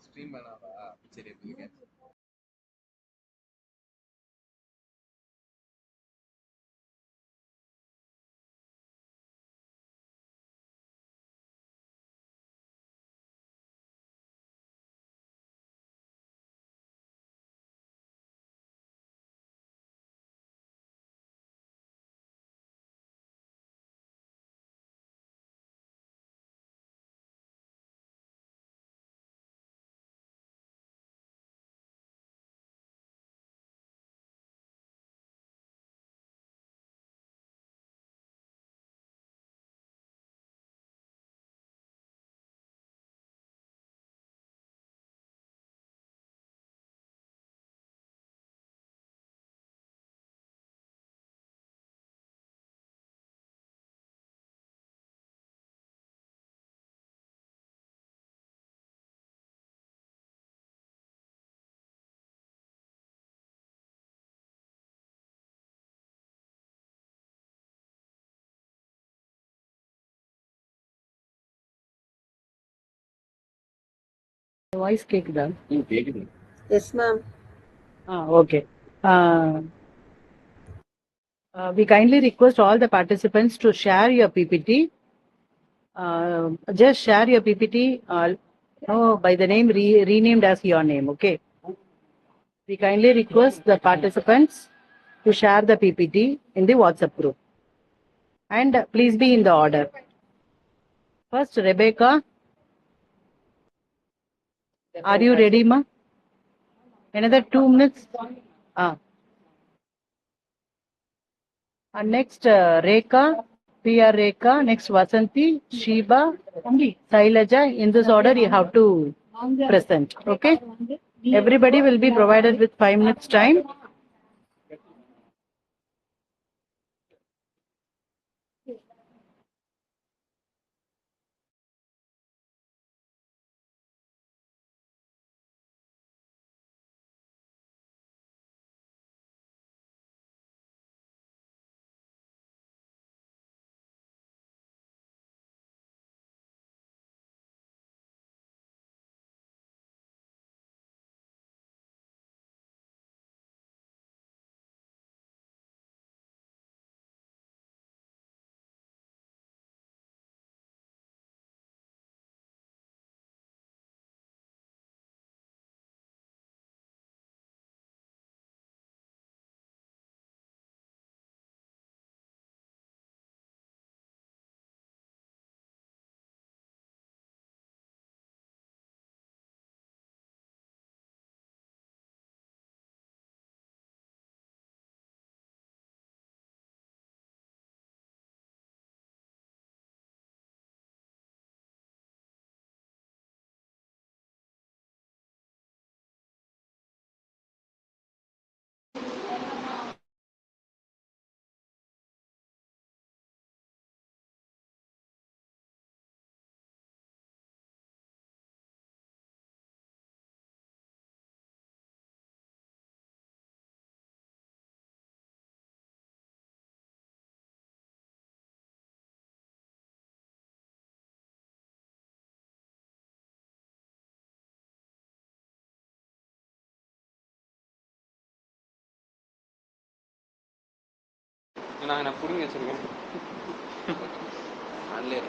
Stream பண்ணாவா சரி எப்படி Voice கேக்குதா? கேக்குது. Yes, ma'am. Okay. We kindly request all the participants to share your PPT. Just share your PPT by the name renamed as your name, okay? We kindly request the participants to share the PPT in the WhatsApp group. And please be in the order. First, Rebecca. Are you ready, ma? Another 2 minutes. Next, Rekha, PR Rekha. Next, Vasanti, Shiba, Sailaja. In this order, you have to present. Okay? Everybody will be provided with 5 minutes time. நான் புடிங்க வச்சிருக்கேன். Online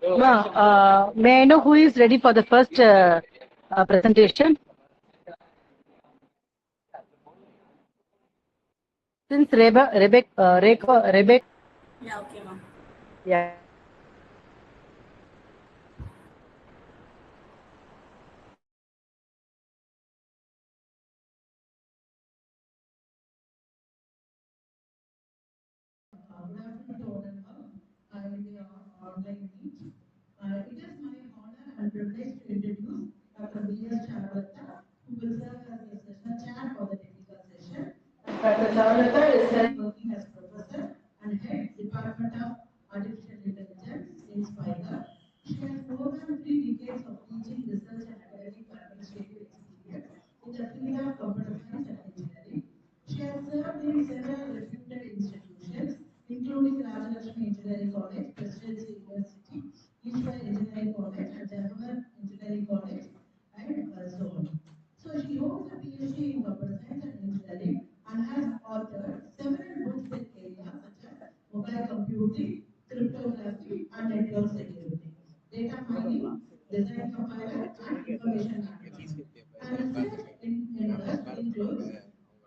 May I know who is ready for the first presentation? Since Rebecca, Yeah, okay, ma'am. yeah. Good afternoon to all and all. In the online meet. It is my honor and privilege to introduce Dr. B.S. Charulata, who will serve as the session chair for the technical session. Dr. Charulata is currently working as professor and head Department of Artificial Intelligence in SPIHER. She has more than 3 decades of teaching, research, and academic administrative experience in the field of computer science and engineering. She has served in several reputed institutions, including Rajalakshmi Engineering College, Presidency University, Ishwar Engineering College, and Jawahar Engineering College, and so on. So she holds a PhD in computer science and engineering and has authored several books in areas such as mobile computing, cryptography, and network security, data mining, design compiler, and information management. Her research interest includes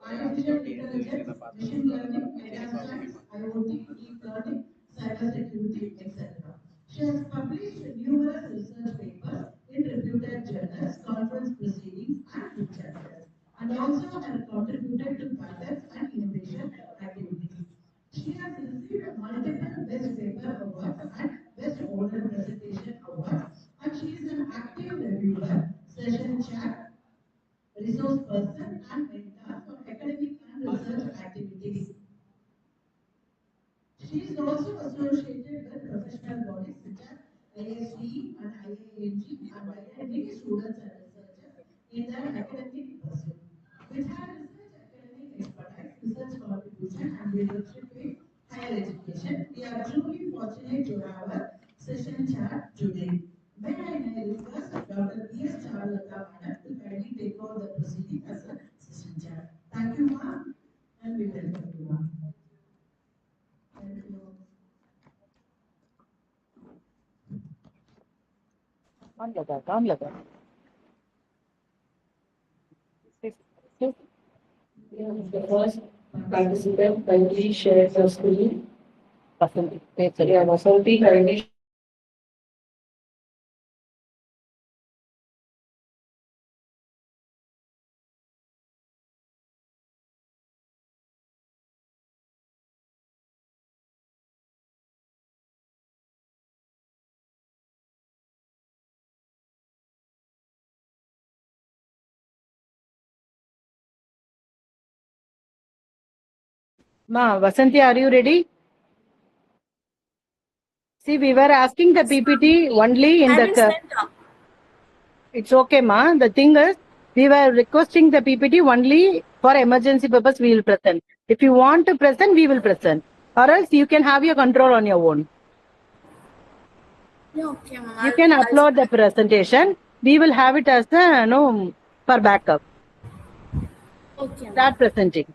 artificial intelligence, machine learning, data science, IoT, deep learning, cybersecurity, etc. She has published numerous research papers in reputed journals, conference proceedings, and book chapters, and also has contributed to patents and innovation activities. She has received multiple Best Paper Awards and Best Oral Presentation Awards, and she is an active reviewer, session chair, resource person, and mentor for academic and research activities. She is also associated with professional bodies such as ISTE and IING and guided many students and researchers in their academic pursuit. With her research academic expertise, research contribution, and leadership in higher education, we are truly fortunate to have a session chair today. May I now request Dr. B.S. Charulata Madam to kindly take over the proceeding as a session chair. Thank you, ma'am, and we welcome you, ma'am. Thank you. On लगा. The first participant kindly share the screen. Yeah, Vasanti kindly Vasanti, are you ready? See, we were asking the PPT only in the. It's okay, ma. The thing is, we were requesting the PPT only for emergency purpose. We will present. If you want to present, we will present. Or else you can have your control on your own. Yeah, okay, ma'am. You can upload the presentation. We will have it as the for backup. Okay, Start presenting.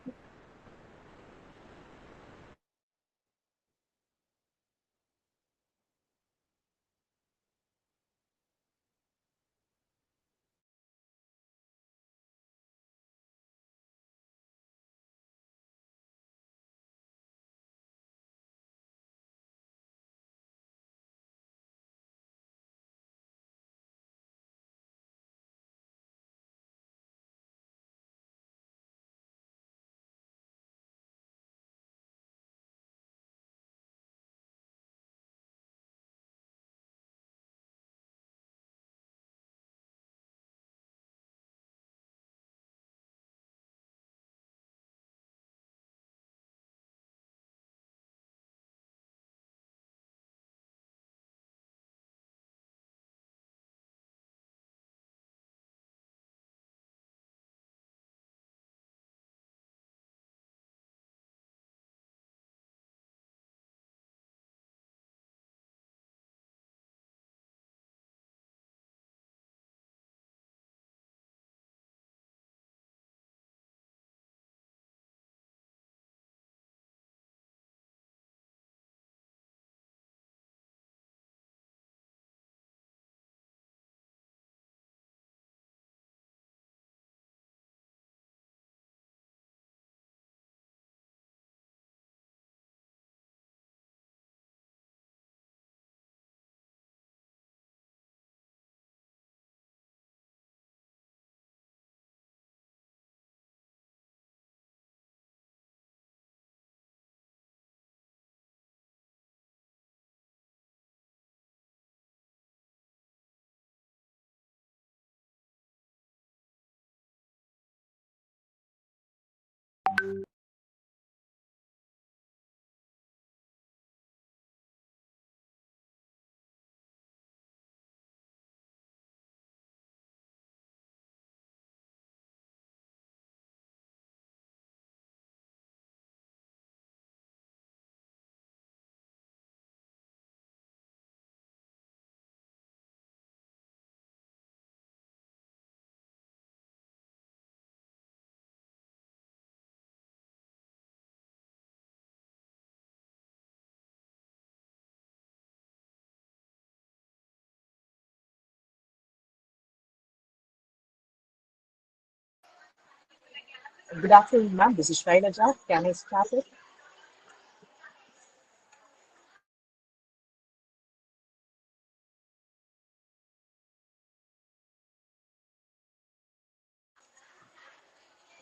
Good afternoon, ma'am. This is Shailaja. Can I start it?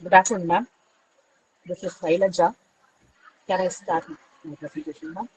Good afternoon, ma'am. This is Shailaja. Can I start my presentation, ma'am?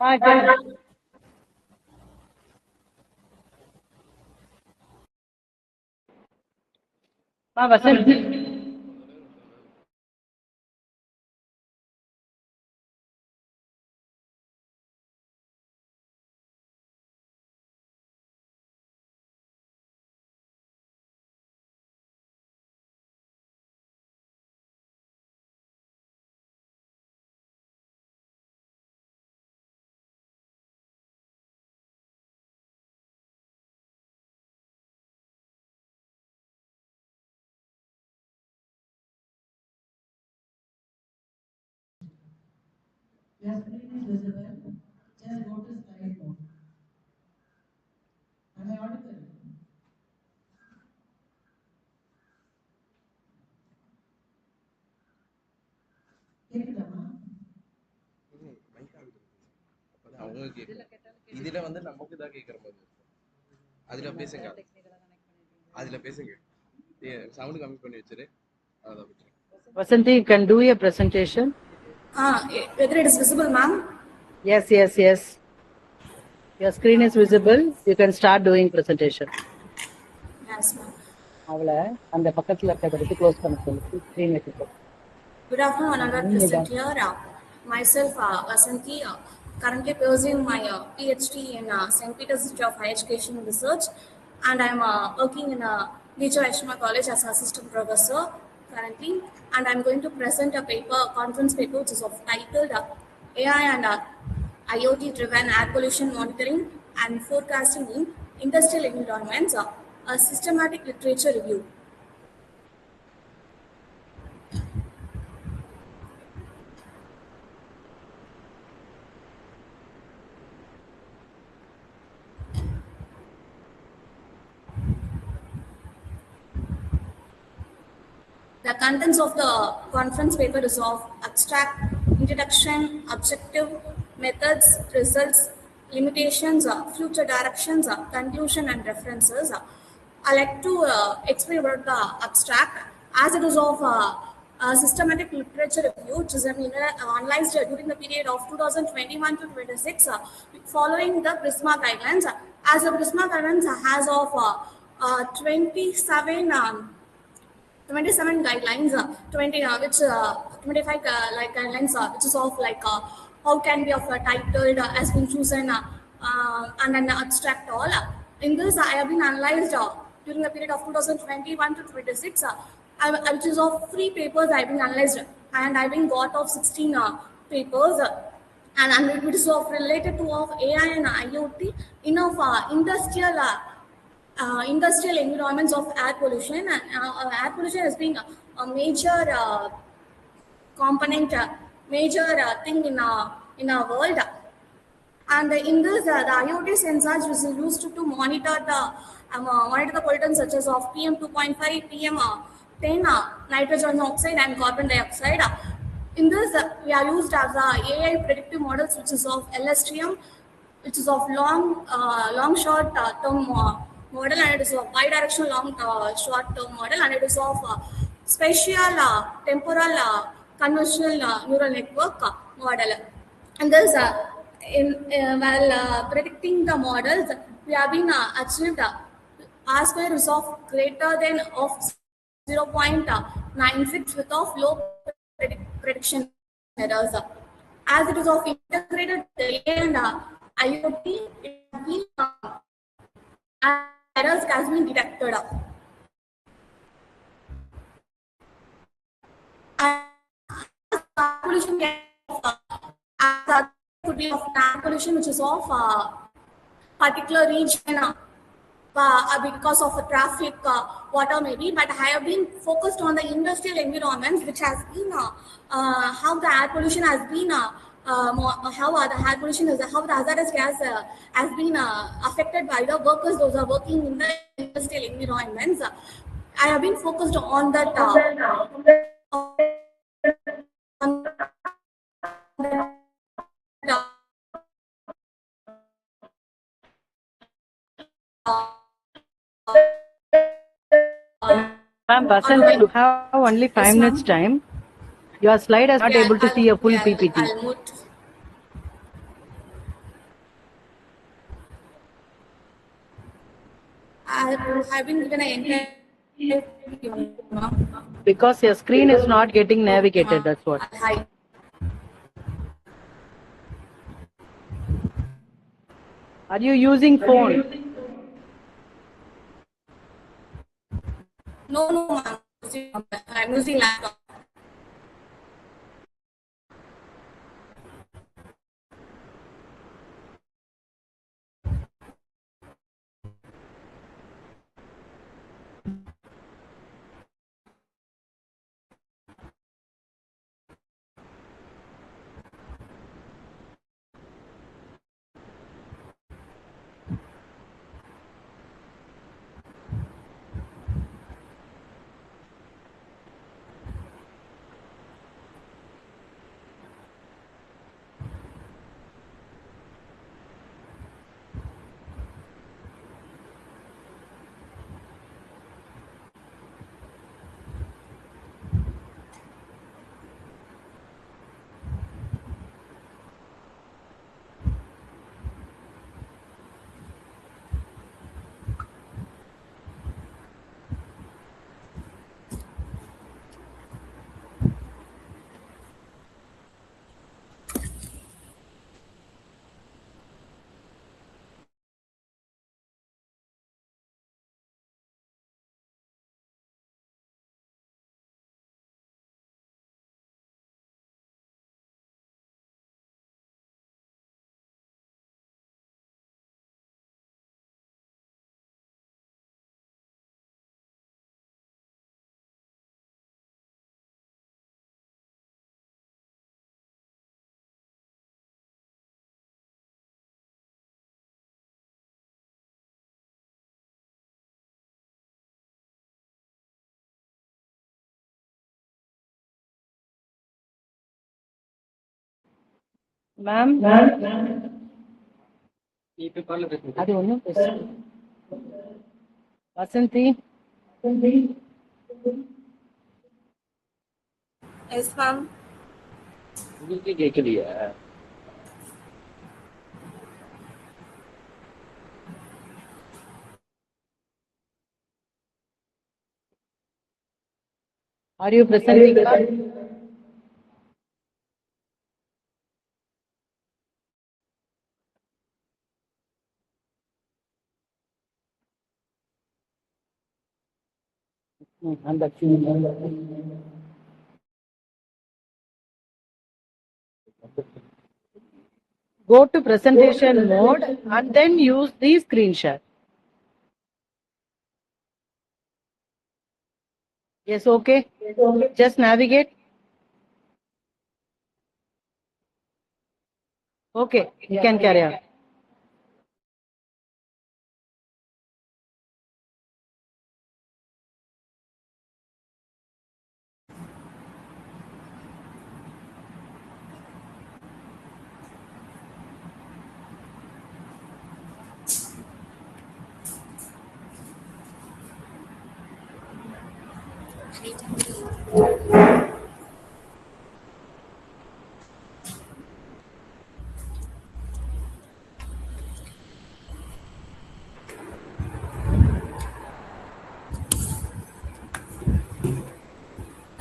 Hi, good. Vasant. Your screen is visible. Just go to slide mode. Am I audible? கேக்குதாமா? அவங்க கேட்கல. இதுல வந்து நமக்கு தான் கேட்கற மாதிரி இருக்கும். அதுல பேசுங்க. அதுல பேசுங்க. சவுண்ட் கம்மி பண்ணி வச்சிரு. அதான் விட்டுரு. Vasanthi, you can do your presentation. Whether it is visible, ma'am? Yes, yes, yes. Your screen is visible. You can start doing presentation. Yes, ma'am. அவளை அந்த பக்கத்துல இருக்கிறத க்ளோஸ் பண்ண சொல்லு. ஸ்கிரீன் வச்சுக்கோ. Good afternoon, another present here. Myself, Vasanthi, currently pursuing my PhD in St. Peter's Institute of Higher Education and Research, and I'm working in Teacher Vaishnava College as assistant professor currently, and I'm going to present a paper, conference paper, which is titled AI and IoT-driven air pollution monitoring and forecasting in industrial environments, a systematic literature review. The contents of the conference paper is of abstract, introduction, objective, methods, results, limitations, future directions, conclusion, and references. I like to explain about the abstract as it is of systematic literature review, which is analyzed during the period of 2021 to 26, following the PRISMA guidelines. As the PRISMA guidelines has of 27 guidelines, 25 guidelines, which is of how can be of titled has been chosen and an abstract all. In this, I have been analyzed during the period of 2021 to 26, which is of 3 papers I have been analyzed, and I have been got of 16 papers. And it is of related to of AI and IoT in of industrial environments of air pollution, and air pollution has been a major component, major thing in our world. And in this, the IoT sensors which is used to monitor the pollutants such as of PM 2.5, PM 10, nitrogen oxide, and carbon dioxide. In this, we are used as AI predictive models, which is of LSTM, which is of long short term model, and it is of bidirectional long short term model, and it is of spatial temporal convolutional neural network model. And this, while predicting the models, we have been achieved R square is of greater than of 0.96 with of low prediction errors. As it is of integrated and IoT, it has been, errors has been detected. Pollution could be of land pollution, which is of particular region because of traffic, water maybe. But I have been focused on the industrial environments, which has been how the air pollution has been. How the air pollution is, how the hazardous gas has been affected by the workers, those are working in the industrial environments. I have been focused on that. On that Ma'am, Basant, you have only 5 minutes time. Your slide is not yeah, able to see a full yeah, PPT. I'll move. I've been given an entire Because your screen is not getting navigated, that's what. Hi. Are you using phone? No, ma'am. I'm using laptop. Ma'am? அது ஒண்ணும் Vasanthi? Yes, ma'am. கேட்கலையா? Are you presenting? Go to presentation mode and then use the screen share. Yes, okay. Just navigate. Okay, you can carry on.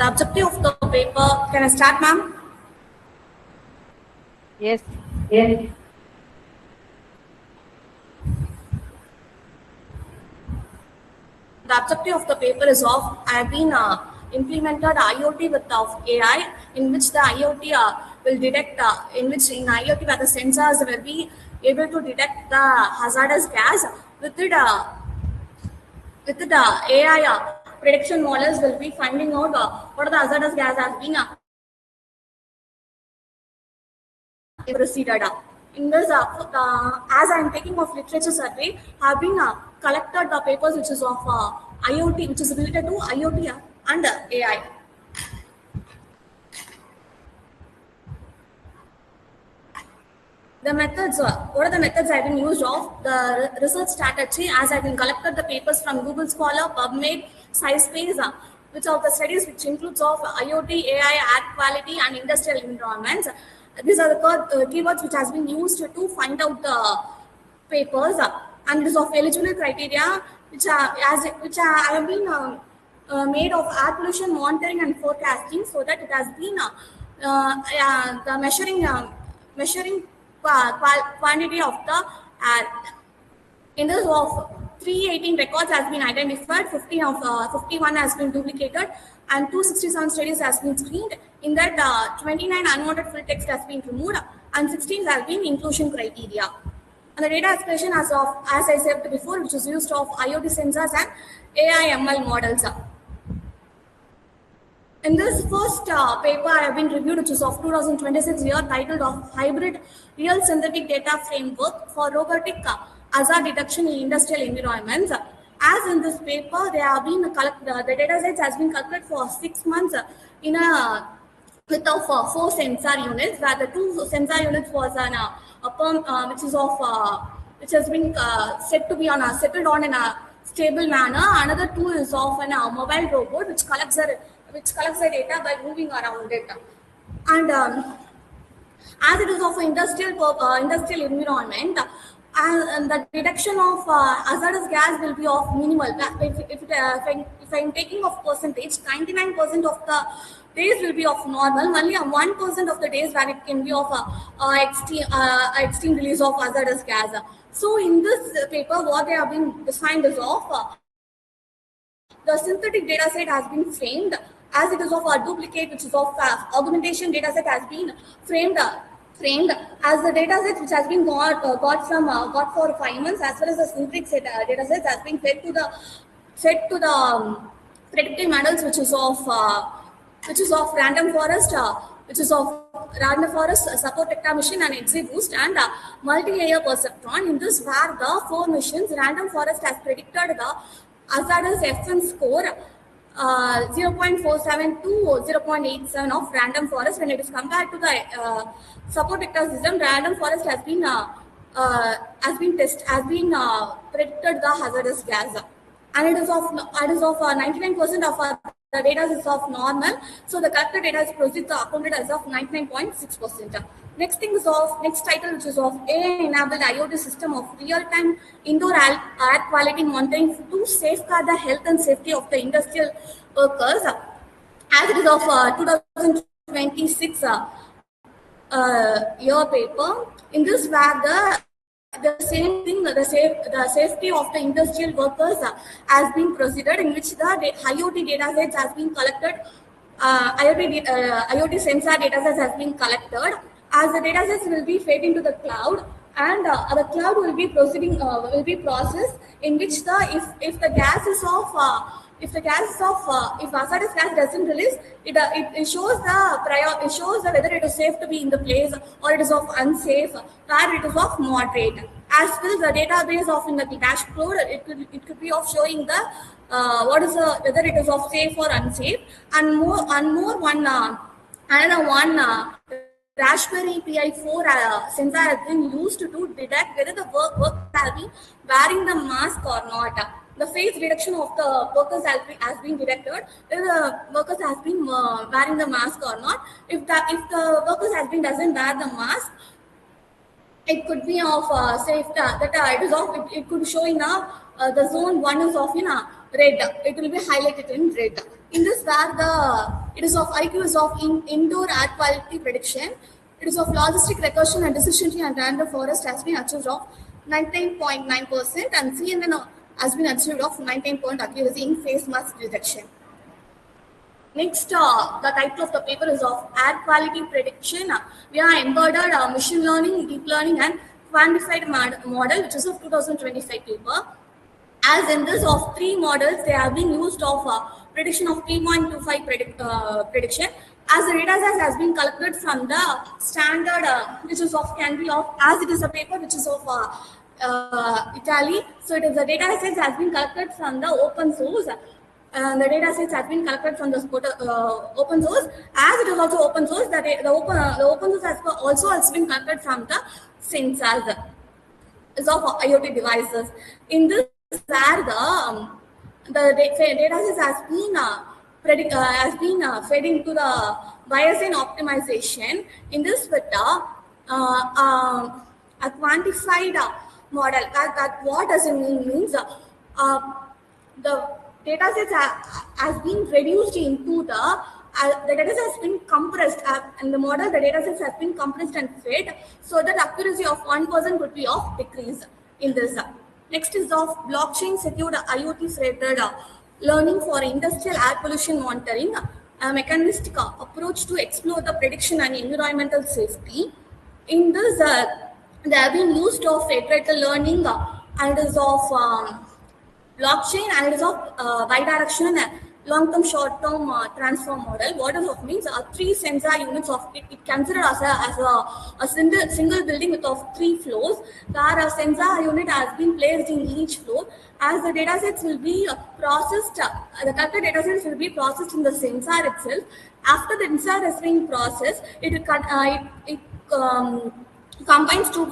The objective of the paper, can I start, ma'am? Yes. The objective of the paper is have been implemented IoT with AI, in which the IoT will detect, in IoT where the sensors will be able to detect the hazardous gas. With it, AI prediction models will be finding out what are the hazardous gas has been proceeded. In this, as I am taking of literature survey, have been collected the papers which is of IoT, which is related to IoT and AI. The methods, what are the methods I've been used of? The research strategy, as I've been collected the papers from Google Scholar, PubMed, SciSpace, which are the studies which includes of IoT, AI, air quality, and industrial environments. These are the keywords which has been used to find out the papers, and it is of eligibility criteria which have been made of air pollution monitoring and forecasting, so that it has been the measuring quantity of the air. In this of 318 records has been identified, 51 has been duplicated, and 267 studies has been screened. In that, 29 unwanted full text has been removed, and 16 has been inclusion criteria. And the data aspiration as I said before, which is used of IoT sensors and AI ML models. In this first paper I have been reviewed, which is of 2026 year, titled of Hybrid Real Synthetic Data Framework for Robotic Hazard Detection in Industrial Environments. As in this paper, they have been the data sets has been collected for 6 months in a with of 4 sensor units, where the 2 sensor units was an which is of which has been said to be settled on in a stable manner. Another 2 is of a mobile robot which collects the data by moving around it. And as it is of an industrial environment, and the detection of hazardous gas will be of minimal. If I'm taking of percentage, 99% of the days will be of normal. Only 1% of the days where it can be of extreme release of hazardous gas. So in this paper, what they have been defined is of the synthetic data set has been framed as it is of a duplicate, which is of augmentation data set has been framed as the data set which has been got for 5 months, as well as the synthetic data set has been fed to the predictive models, which is of random forest, support vector machine, and XGBoost, and multi-layer perceptron. In this, where the 4 machines, random forest has predicted the hazardous FN score 0.47 to 0.87 of random forest. When it is compared to the support vector system, random forest has been predicted the hazardous gas, and it is of 99% of the data is of normal. So the collected data is accounted as of 99.6%. Next title, which is of AI-enabled IoT system of real-time indoor air quality monitoring to safeguard the health and safety of the industrial workers. As it is of 2026 year paper. In this, where the same thing, the safety of the industrial workers has been proceeded, in which the IoT data sets has been collected. IoT sensor data sets has been collected, as the data sets will be fed into the cloud, and the cloud will be processed, in which if the gas is of if hazardous gas doesn't release, it shows whether it is safe to be in the place or it is of unsafe, where it is of moderate. As well, the database of in the dashboard, it could be of showing the whether it is of safe or unsafe, and another one. Raspberry Pi 4 sensor has been used to detect whether the workers have been wearing the mask or not. The face reduction of the workers has been detected whether the workers has been wearing the mask or not. If the workers has been doesn't wear the mask, it could be of safe that it is of it could show in the zone 1 is of red. It will be highlighted in red. In this, where it is of IQ is of indoor air quality prediction. It is of logistic recursion and decision tree and random forest has been achieved of 99.9% and CNN has been achieved of 99% accuracy in face mask detection. Next, the title of the paper is of air quality prediction. We are embedded machine learning, deep learning, and quantified model, which is of 2025 paper. As in this, of three models, they have been used of prediction of 3.25 prediction. As the data set has been collected from the standard, which is of can be of, as it is a paper which is of Italy. So it is the data set has been collected from the open source. The data sets have been collected from the open source. As it is also open source, the open source has also been collected from the sensors of IoT devices. In this, where the data sets has been fed into the Bayesian optimization. In this, with a quantified model. That what does it mean? Means the data sets has been reduced into the data set has been compressed and the model, the data sets has been compressed and fed so that accuracy of 1% could be of decrease in this. Next is of blockchain secured IoT threaded learning for industrial air pollution monitoring, a mechanistic approach to explore the prediction and environmental safety. In this, they have been used of iterative learning and is of blockchain and it is of bidirectional long-term, short-term transform model. What does it means? Three sensor units of it considered as a single building with of 3 floors. Where a sensor unit has been placed in each floor. As the data sets will be processed, the collected data sets will be processed in the sensor itself. After the sensor has been processed, it combines to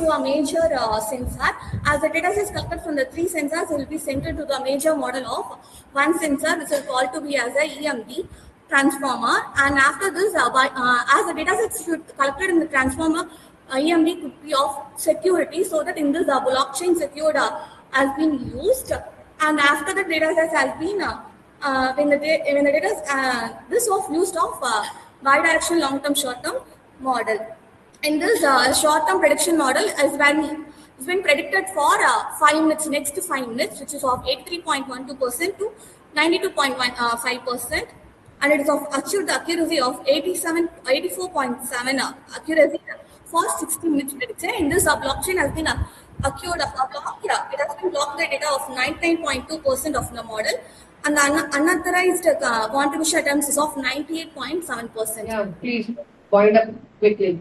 a major sensor. As the data is collected from the 3 sensors, will be sent to the major model of one sensor, which is called to be as a EMD transformer. And after this, as the data sets collected in the transformer, EMD could be of security, so that in this blockchain secured has been used. And after the data set has been when the data this was used of bidirectional long-term, short-term model. In this short-term prediction model has been predicted for 5 minutes, next to 5 minutes, which is of 83.12% to 92.15%, and it is of achieved accuracy of 84.7 accuracy for 60 minutes prediction. In this, blockchain has been acquired, it has been blocked the data of 99.2% of the model, and the unauthorized contribution attempts is of 98.7%. Yeah, please wind up quickly.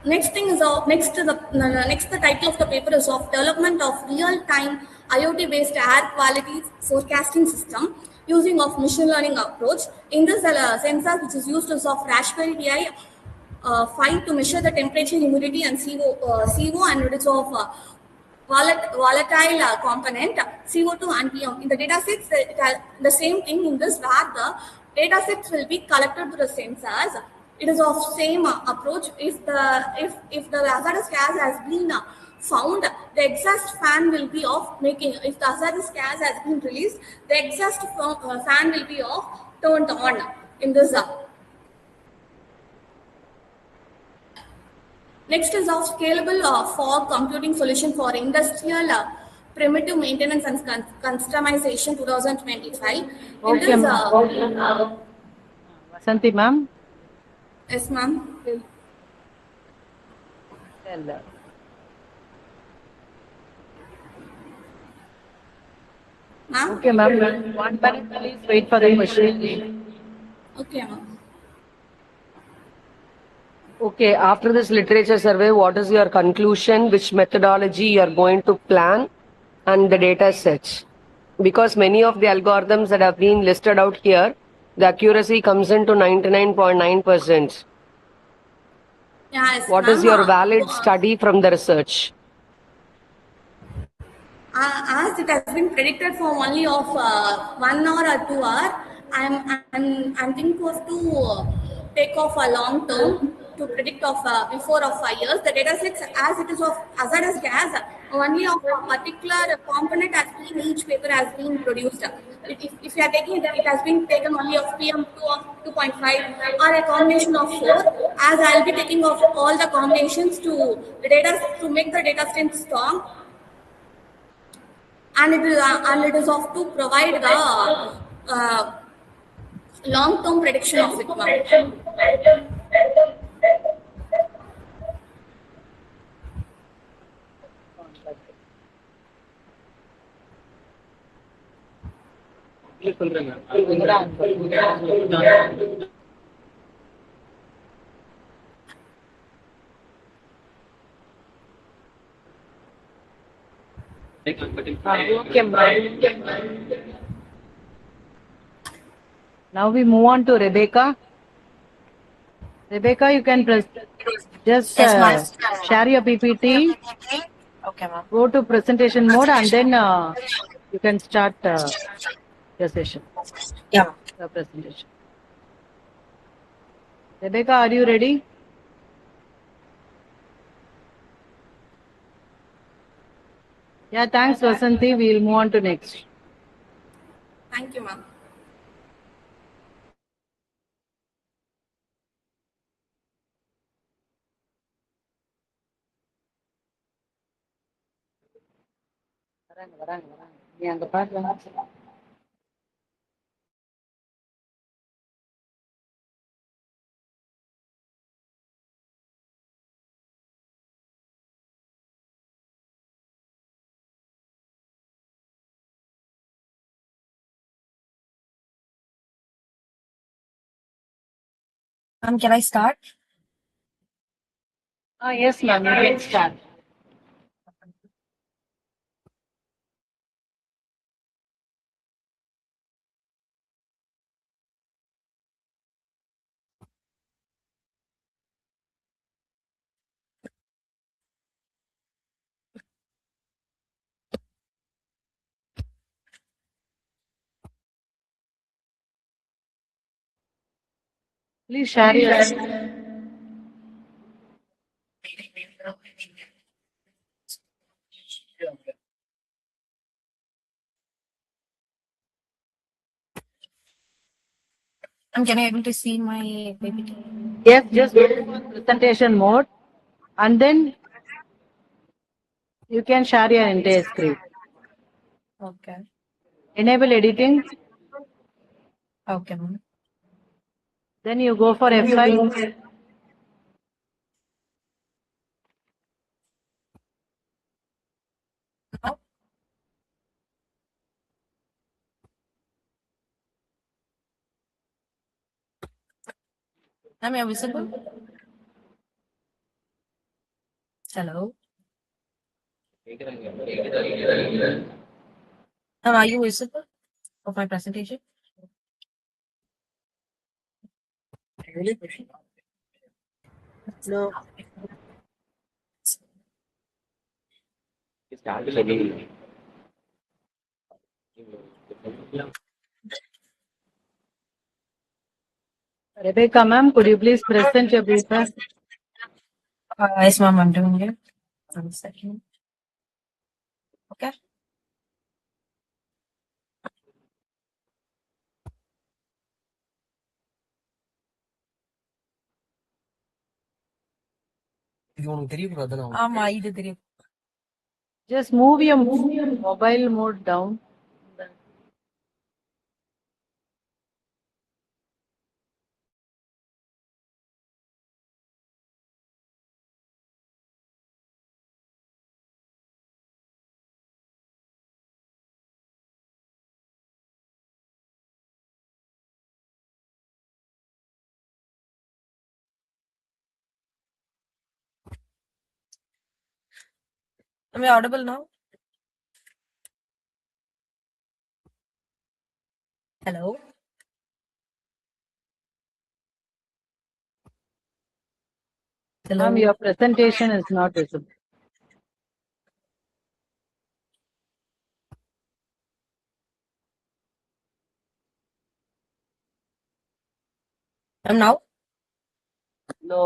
Next thing is the title of the paper is of development of real-time IoT-based air quality forecasting system using of machine learning approach. In this sensor, which is used as of Raspberry Pi 5 to measure the temperature, humidity, and CO, and it is of volatile component CO2 and PM. In the data sets, the same thing in this, where the data sets will be collected to the sensors. It is of same approach. If the hazardous gas has been found, the exhaust fan will be off. If the hazardous gas has been released, the exhaust fan will be off, turned on. In this. Next is of scalable fog computing solution for industrial primitive maintenance and customization 2025. Okay, In this, Vasanti ma'am. Yes, ma'am. Ma'am? Okay, ma'am. 1 minute, please wait for the question. Okay, ma'am. Okay, after this literature survey, what is your conclusion? Which methodology you are going to plan and the data sets? Because many of the algorithms that have been listed out here, the accuracy comes into 99.9%. Yes, What is your valid study from the research? As it has been predicted for only of 1 hour or 2 hours, I'm thinking of to take off a long term to predict of before of 5 years. The data sets, as it is of hazardous gas, only of a particular component has been, each paper has been produced. If you are taking it, it has been taken only of PM2 of 2.5 or a combination of 4, as I will be taking of all the combinations to make the data set strong, and it is of to provide the long-term prediction of it, ma'am. Okay, ma'am. Now we move on to Rebecca. Rebecca, you can just Yes, ma'am. share your PPT, Okay, ma'am. go to presentation mode, and then you can start your session, Yeah, ma'am. your presentation. Rebecca, are you ready? Yeah, thanks, Vasanthi. We'll move on to next. Thank you, ma'am. நீ அங்க பாரு. Can I start? Yes, ma'am, you can start. Please share your. Can I able to see my PPT? Yes, just go to presentation mode, and then you can share your entire screen. Okay. Enable editing. Okay, ma'am. Then you go for F5. Now? Am I visible? Hello? Are you visible of my presentation? Really? No. Rebecca, ma'am, could you please present your paper? Yes, ma'am, I'm doing it. 1 second. Okay. இது தெரியும். Just move your mobile mode down. Am I audible now? Hello? Hello? Ma'am, your presentation is not visible. Now? No.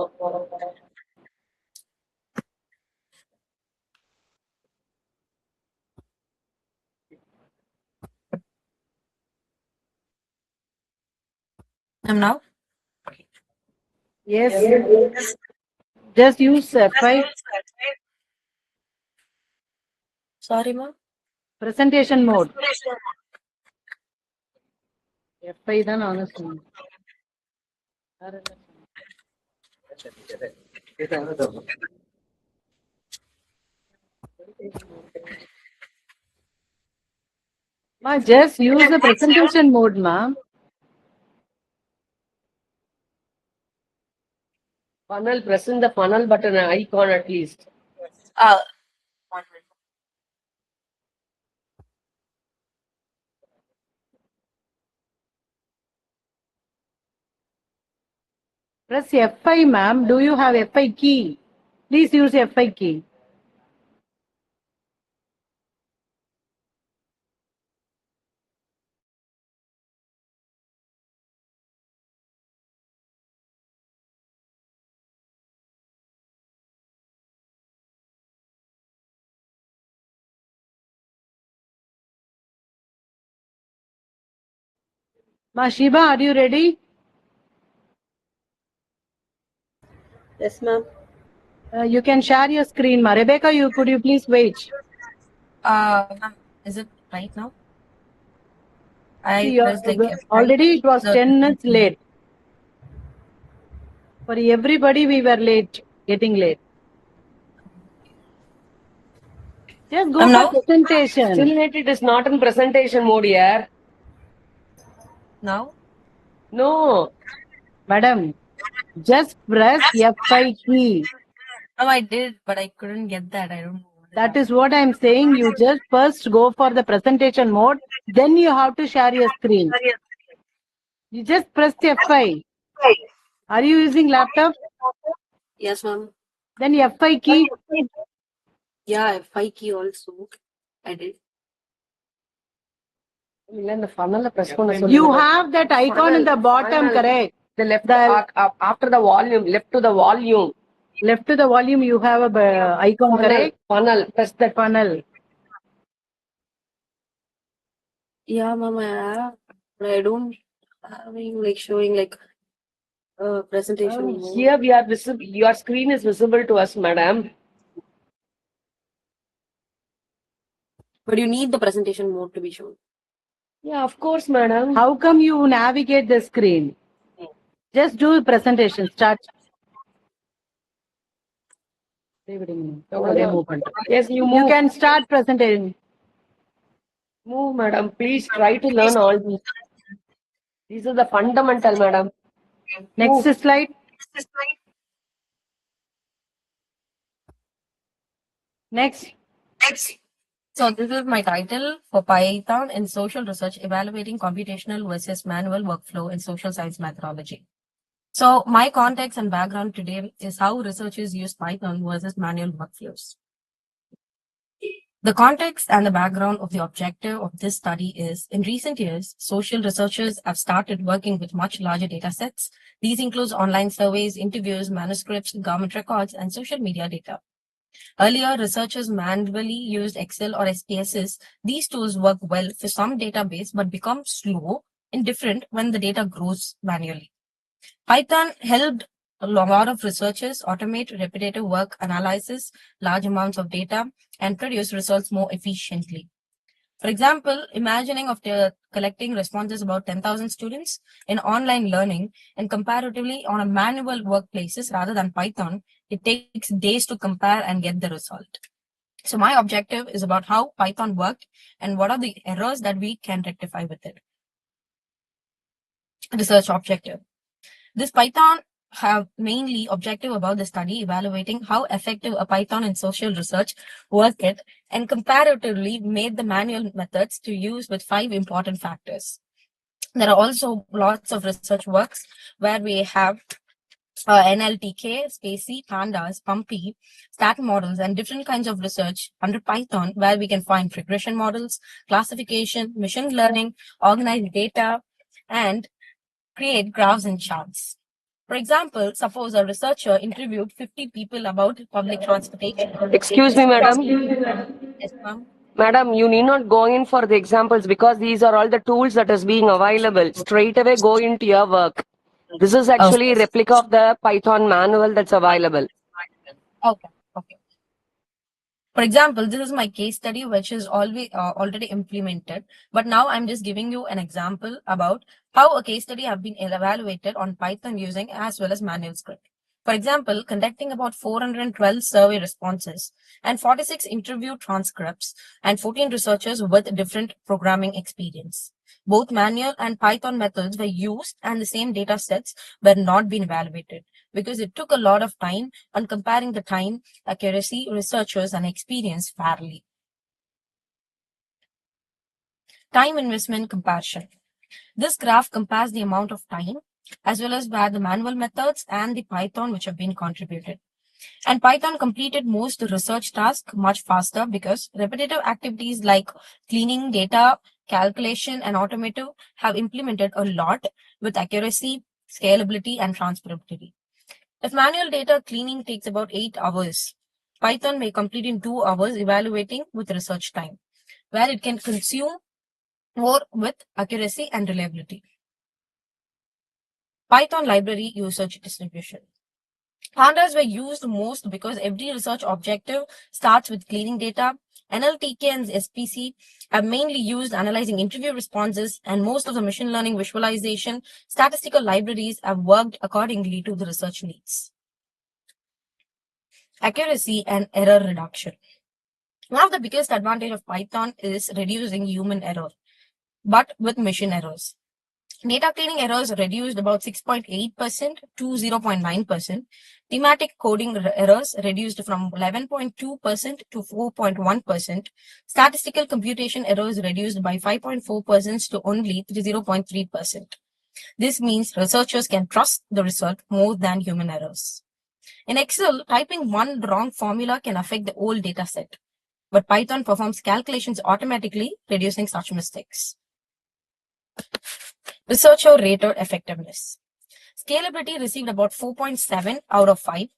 Now? Yes. Just use FI Sorry, ma'am. presentation mode. FI தான் நானும் சொன்னேன். வேற என்ன சொன்னேன்? Ma, just use the presentation mode, ma'am. Funnel, pressing the funnel button icon at least. 1 minute. Press F5, ma'am. Do you have F5 key? Please use F5 key. Ma, Shiba, are you ready? Yes, ma'am. You can share your screen, ma. Rebecca, could you please wait? Ma'am, is it right now? See, pressed like F5. already it was So- 10 minutes late. For everybody, we were late, getting late. Just go for now? presentation. Still yet it is not in presentation mode here. Now? No. Madam, just press F5 key. Oh, I did, but I couldn't get that. I don't know. That is what I'm saying. You just first go for the presentation mode, then you have to share your screen. You just press F5. Are you using laptop? Yes, ma'am. Then F5 key. Yeah, F5 key also. I did. The funnel press பண்ண You have that icon in the bottom, Funnel. correct? The left after the volume, left to the volume. Left to the volume, you have a icon, correct? Funnel. Press that Funnel. Yeah, ma'am, I have. But I don't having like showing like presentation mode. Here we are visible. Your screen is visible to us, madam. But you need the presentation mode to be shown. Yeah, of course, madam. How come you navigate the screen? Just do presentation. Start. Yes, you move. You can start presentation. Move, madam. Please try to learn all these. These are the fundamental, madam. Next slide. Next. So this is my title for Python in social research, evaluating computational versus manual workflow in social science methodology. So my context and background today is how researchers use Python versus manual workflows. The context and the background of the objective of this study is, in recent years, social researchers have started working with much larger data sets. These include online surveys, interviews, manuscripts, government records, and social media data. Earlier, researchers manually used Excel or SPSS. These tools work well for some database, but become slow and different when the data grows manually. Python helped a lot of researchers automate repetitive work, analysis large amounts of data, and produce results more efficiently. For example, imagining of collecting responses about 10,000 students in online learning and comparatively on a manual workplaces rather than Python, it takes days to compare and get the result. So my objective is about how Python worked and what are the errors that we can rectify with it. Research objective. This Python have mainly objective about the study evaluating how effective a Python in social research worked and comparatively made the manual methods to use with 5 important factors. There are also lots of research works where we have NLTK, Spacey, Pandas, Pumpy, stat models, and different kinds of research under Python where we can find regression models, classification, machine learning, organize data, and create graphs and charts. For example, suppose a researcher interviewed 50 people about public transportation. Excuse me, madam. Yes, ma'am. Madam, you need not go in for the examples because these are all the tools that is being available. Straight away go into your work. This is actually a replica of the Python manual that's available. Okay. Okay. For example, this is my case study, which is already implemented. But now I'm just giving you an example about how a case study have been evaluated on Python using as well as manual script. For example, conducting about 412 survey responses and 46 interview transcripts and 14 researchers with different programming experience. Both manual and Python methods were used and the same data sets were not being evaluated because it took a lot of time on comparing the time, accuracy, researchers, and experience fairly. Time investment comparison. This graph compares the amount of time as well as where the manual methods and the Python which have been contributed. And Python completed most research tasks much faster because repetitive activities like cleaning data, calculation, and automative have implemented a lot with accuracy, scalability, and transferability. If manual data cleaning takes about 8 hours, Python may complete in 2 hours evaluating with research time, where it can consume more with accuracy and reliability. Python library usage distribution. Pandas were used most because every research objective starts with cleaning data. NLTK and SPC are mainly used analyzing interview responses, and most of the machine learning visualization statistical libraries have worked accordingly to the research needs. Accuracy and error reduction. One of the biggest advantage of Python is reducing human error, but with machine errors. Data cleaning errors reduced about 6.8% to 0.9%. Thematic coding errors reduced from 11.2% to 4.1%. Statistical computation errors reduced by 5.4% to only 0.3%. This means researchers can trust the result more than human errors. In Excel, typing one wrong formula can affect the whole data set, but Python performs calculations automatically, reducing such mistakes. Researcher rated effectiveness. Scalability received about 4.7 out of 5,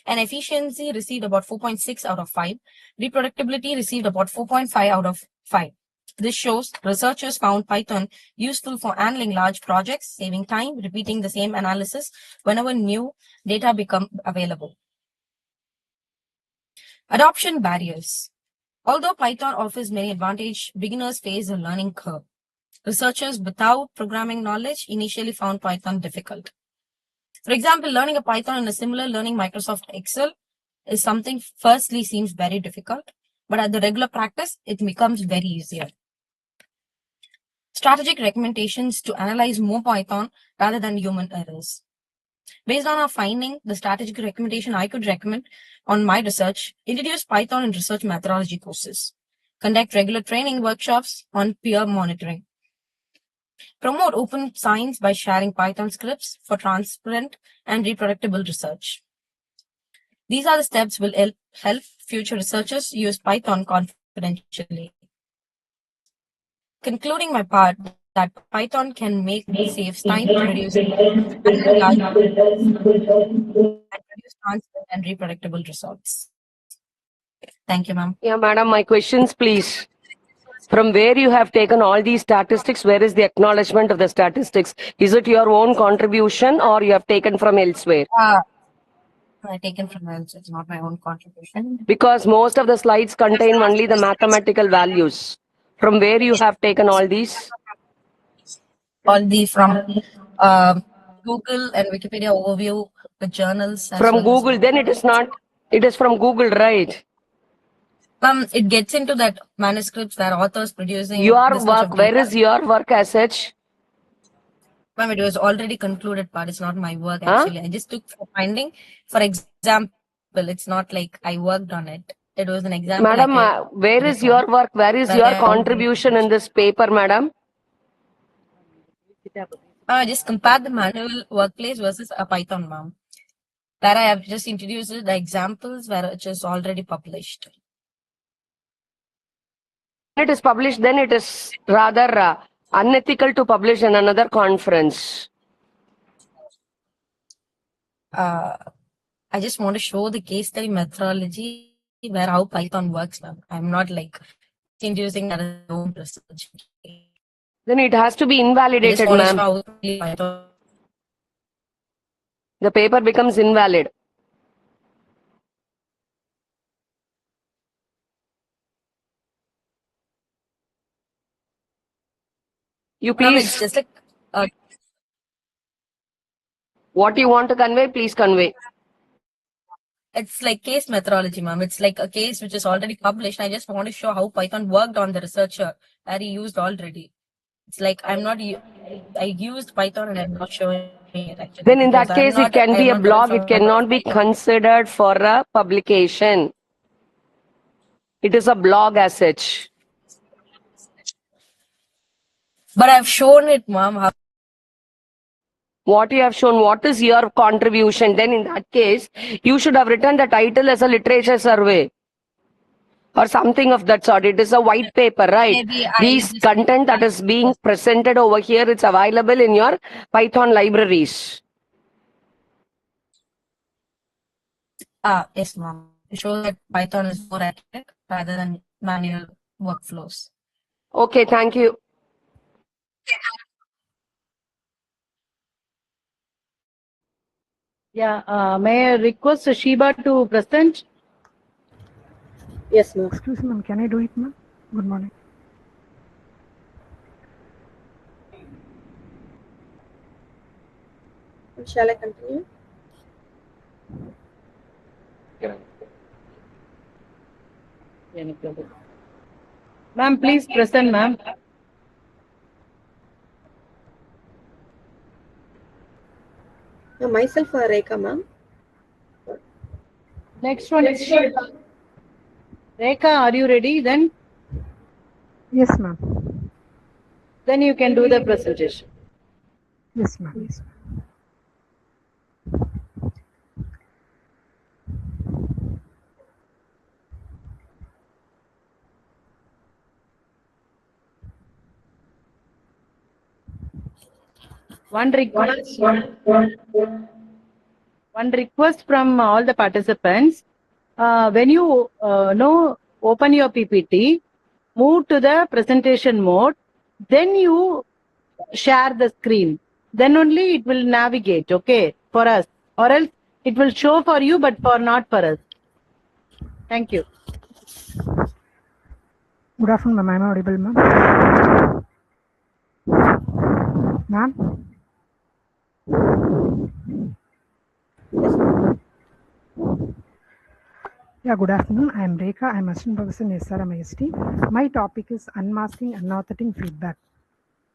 and efficiency received about 4.6 out of 5. Reproducibility received about 4.5 out of 5. This shows researchers found Python useful for handling large projects, saving time, repeating the same analysis whenever new data become available. Adoption barriers. Although Python offers many advantages, beginners face a learning curve. Researchers without programming knowledge initially found Python difficult. For example, learning a Python in a similar learning Microsoft Excel is something firstly seems very difficult, but at the regular practice, it becomes very easier. Strategic recommendations to analyze more Python rather than human errors. Based on our finding, the strategic recommendation I could recommend on my research, introduce Python in research methodology courses. Conduct regular training workshops on peer monitoring. Promote open science by sharing Python scripts for transparent and reproducible research. These are the steps will help future researchers use Python confidentially. Concluding my part that Python can saves time, reduce and produce transparent and reproducible results. Thank you, ma'am. Yeah, madam, my questions, please. From where you have taken all these statistics, where is the acknowledgement of the statistics? Is it your own contribution or you have taken from elsewhere? I taken from elsewhere, it's not my own contribution. Because most of the slides contain only the mathematical values. From where you have taken all these? All the from Google and Wikipedia overview, the journals. From Google, then it is not, it is from Google, right? It gets into that manuscripts where authors producing your work. Where is your work as such? Ma'am, it was already concluded part. It's not my work actually. I just took for finding. For example, it's not like I worked on it. It was an example. Madam, where is your work? Where is your contribution in this paper, madam? I just compared the manual workplace versus a Python, ma'am. Where I have just introduced the examples where it is already published. When it is published, then it is rather unethical to publish in another conference. I just want to show the case study methodology where how Python works, ma'am. I'm not like introducing that as own research. Then it has to be invalidated, ma'am. The paper becomes invalid. You Ma'am, please, it's just like what you want to convey, please convey. it's like case methodology, ma'am. It's like a case which is already published. I just want to show how Python worked on the researcher that he used already. It's like I used Python and I'm not showing it actually. Then in because that case, it can be a I'm not blog. coming It from cannot be considered for a publication. It is a blog as such. But I've shown it, ma'am. How What you have shown, what is your contribution? Then in that case, you should have written the title as a literature survey or something of that sort. It is a white paper, right? maybe These content that is being presented over here, it's available in your Python libraries. yes, ma'am. To show that Python is more accurate rather than manual workflows. Okay, thank you. Yeah, may I request Sheba to present? Yes, ma'am. Excuse me, ma'am. Can I do it, ma'am? Good morning. Shall I continue? Ma'am, please present, ma'am. Myself, Rekha, ma'am. Next one is Sheba. Rekha, are you ready then? Yes, ma'am. Then you can do the presentation. Yes, ma'am. Yes, ma'am. One request from all the participants. When you open your PPT, move to the presentation mode, then you share the screen. Then only it will navigate, okay, for us. Or else it will show for you, but not for us. Thank you. Good afternoon, ma'am. I'm audible, ma'am. Ma'am? Yeah, good afternoon. I'm Rekha. I'm Assistant Professor in SRM-IST. My topic is unmasking unauthentic feedback,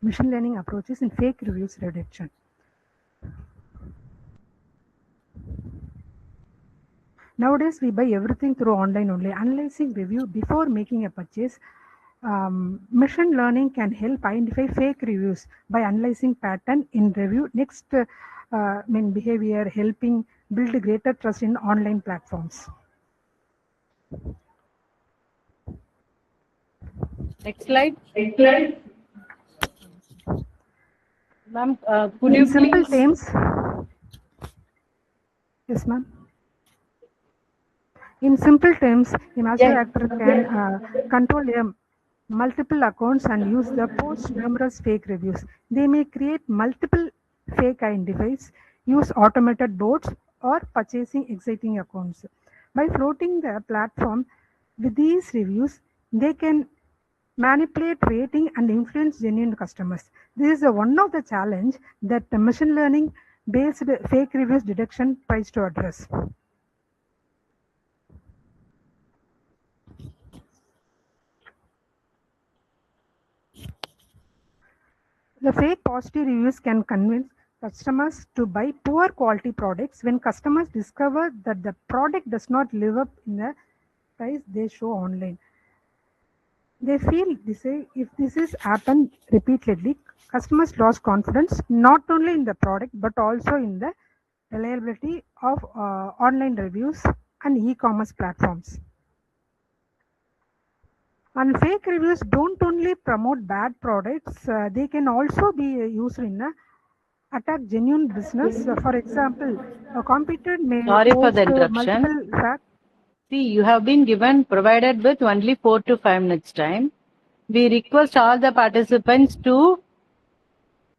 machine learning approaches in fake reviews reduction. Nowadays, we buy everything through online only. Analyzing review before making a purchase. Machine learning can help identify fake reviews by analyzing pattern in review. Next, behavior, helping build greater trust in online platforms. Next slide. Ma'am, could you simple please... terms? Yes, ma'am. In simple terms, a master actor can control multiple accounts and use the post numerous fake reviews. They may create multiple fake identifiers, use automated bots, or purchasing exciting accounts. By floating the platform with these reviews, they can manipulate rating and influence genuine customers. This is one of the challenge that the machine learning based fake reviews detection tries to address. The fake positive reviews can convince customers to buy poor quality products when customers discover that the product does not live up in the price they show online. They feel if this is happened repeatedly, customers lost confidence not only in the product but also in the reliability of online reviews and e-commerce platforms. And fake reviews don't only promote bad products, they can also be used in attack genuine business. For example, a competitor may Sorry for the post interruption. multiple facts. See, you have been provided with only 4 to 5 minutes time. We request all the participants to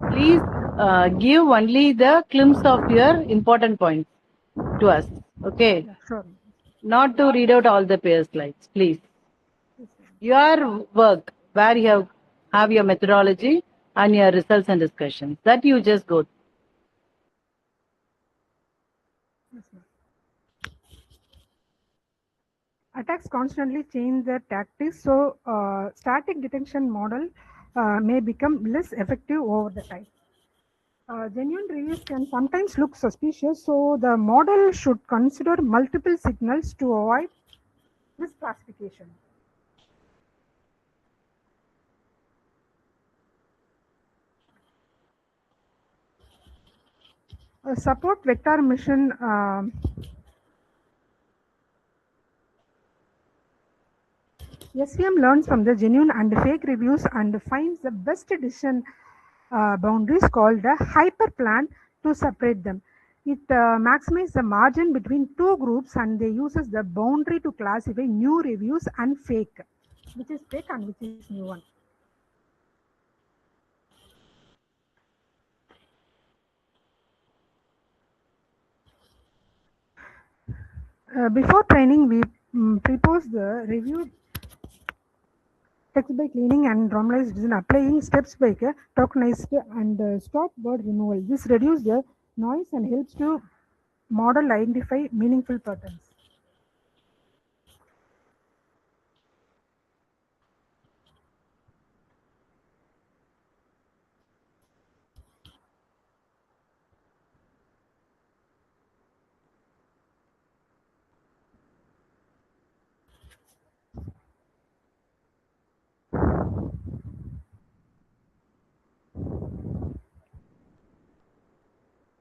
Please give only the glimpse of your important points to us. Okay. Yeah, sure. Not to read out all the pair slides, please. Your work, where you have your methodology and your results and discussions, that you just go. Yes, ma'am. Attacks constantly change their tactics, so static detection model may become less effective over the time. Genuine reviews can sometimes look suspicious, so the model should consider multiple signals to avoid misclassification. Support vector mission SVM learns from the genuine and fake reviews and finds the best decision boundaries called a hyperplan to separate them. It maximizes the margin between two groups and they uses the boundary to classify new reviews and fake, which is fake and which is new one. Before training, we propose the review text by cleaning and normalized design, applying steps by tokenized and stop word removal. This reduces the noise and helps to model identify meaningful patterns.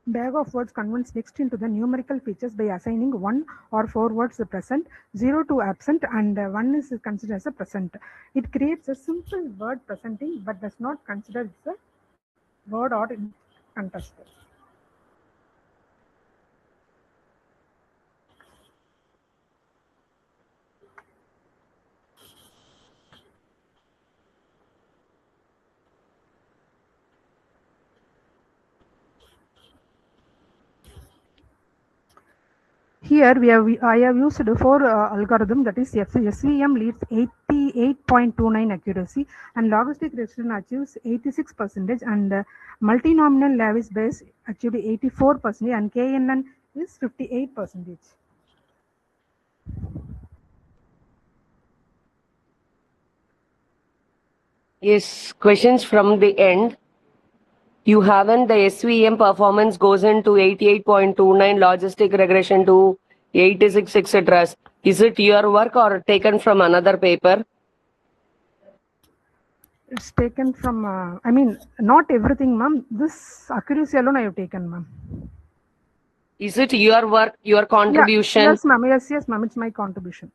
Bag of words converts next into the numerical features by assigning 1 or 4 words the present, 0 to absent, and 1 is considered as a present. It creates a simple word presenting but does not consider it a word or contest. Here I have used 4 algorithm, that is SVM leads 88.29 accuracy and logistic regression achieves 86% and multinomial Lewis base achieved 84% and KNN is 58%. Yes, questions from the end. You haven't, the SVM performance goes into 88.29, logistic regression to 86, etc. Is it your work or taken from another paper? It's taken from, not everything, ma'am. This accuracy alone I have taken, ma'am. Is it your work, your contribution? Yeah, yes, ma'am. Yes, ma'am. It's my contribution.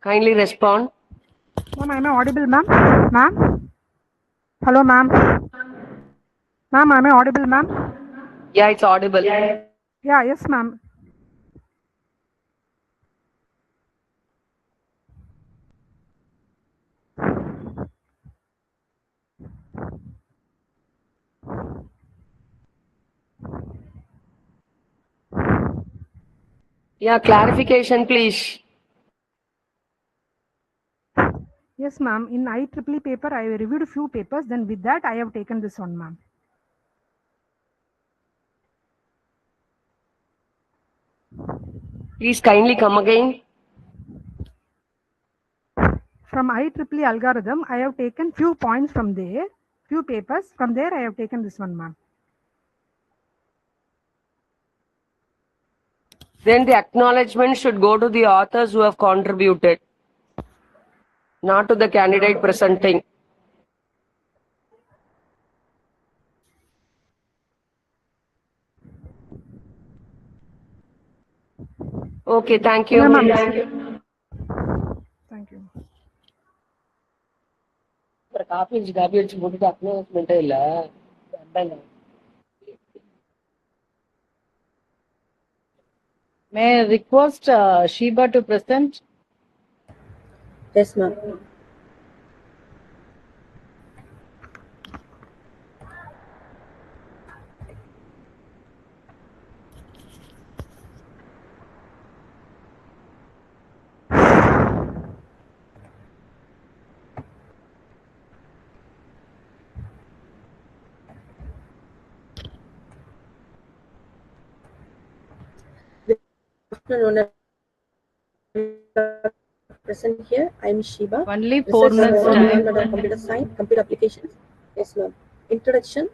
Kindly respond. Ma'am, am I audible, ma'am? Ma'am? Hello, ma'am. Ma'am, am I audible, ma'am? Yeah, it's audible. Yeah, yes, ma'am. Yeah, clarification, please. Yes, ma'am. In IEEE paper, I reviewed a few papers. Then with that, I have taken this one, ma'am. Please kindly come again. From IEEE algorithm, I have taken few points from there, few papers. From there, I have taken this one, ma'am. Then the acknowledgement should go to the authors who have contributed, not to the candidate presenting. Okay, thank you. Yeah, ma'am. Thank you. May I request Sheba to present? Yes, ma'am. No, no, present here. I'm Shiba. Only 4 minutes time. Computer science, computer applications. Yes, ma'am. Introduction.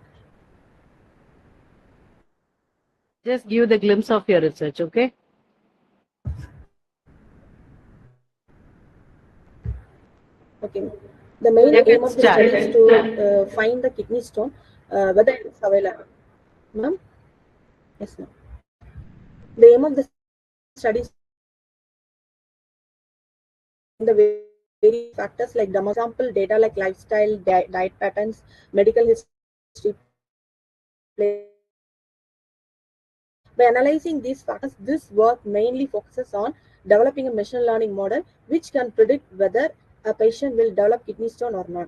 Just give the glimpse of your research, okay? Okay, ma'am. The main Let aim it of the start. study is to find the kidney stone, whether it is available. Ma'am? Yes, ma'am. The aim of the study is the various factors like example data like lifestyle, diet patterns, medical history. By analyzing these factors, this work mainly focuses on developing a machine learning model which can predict whether a patient will develop kidney stone or not.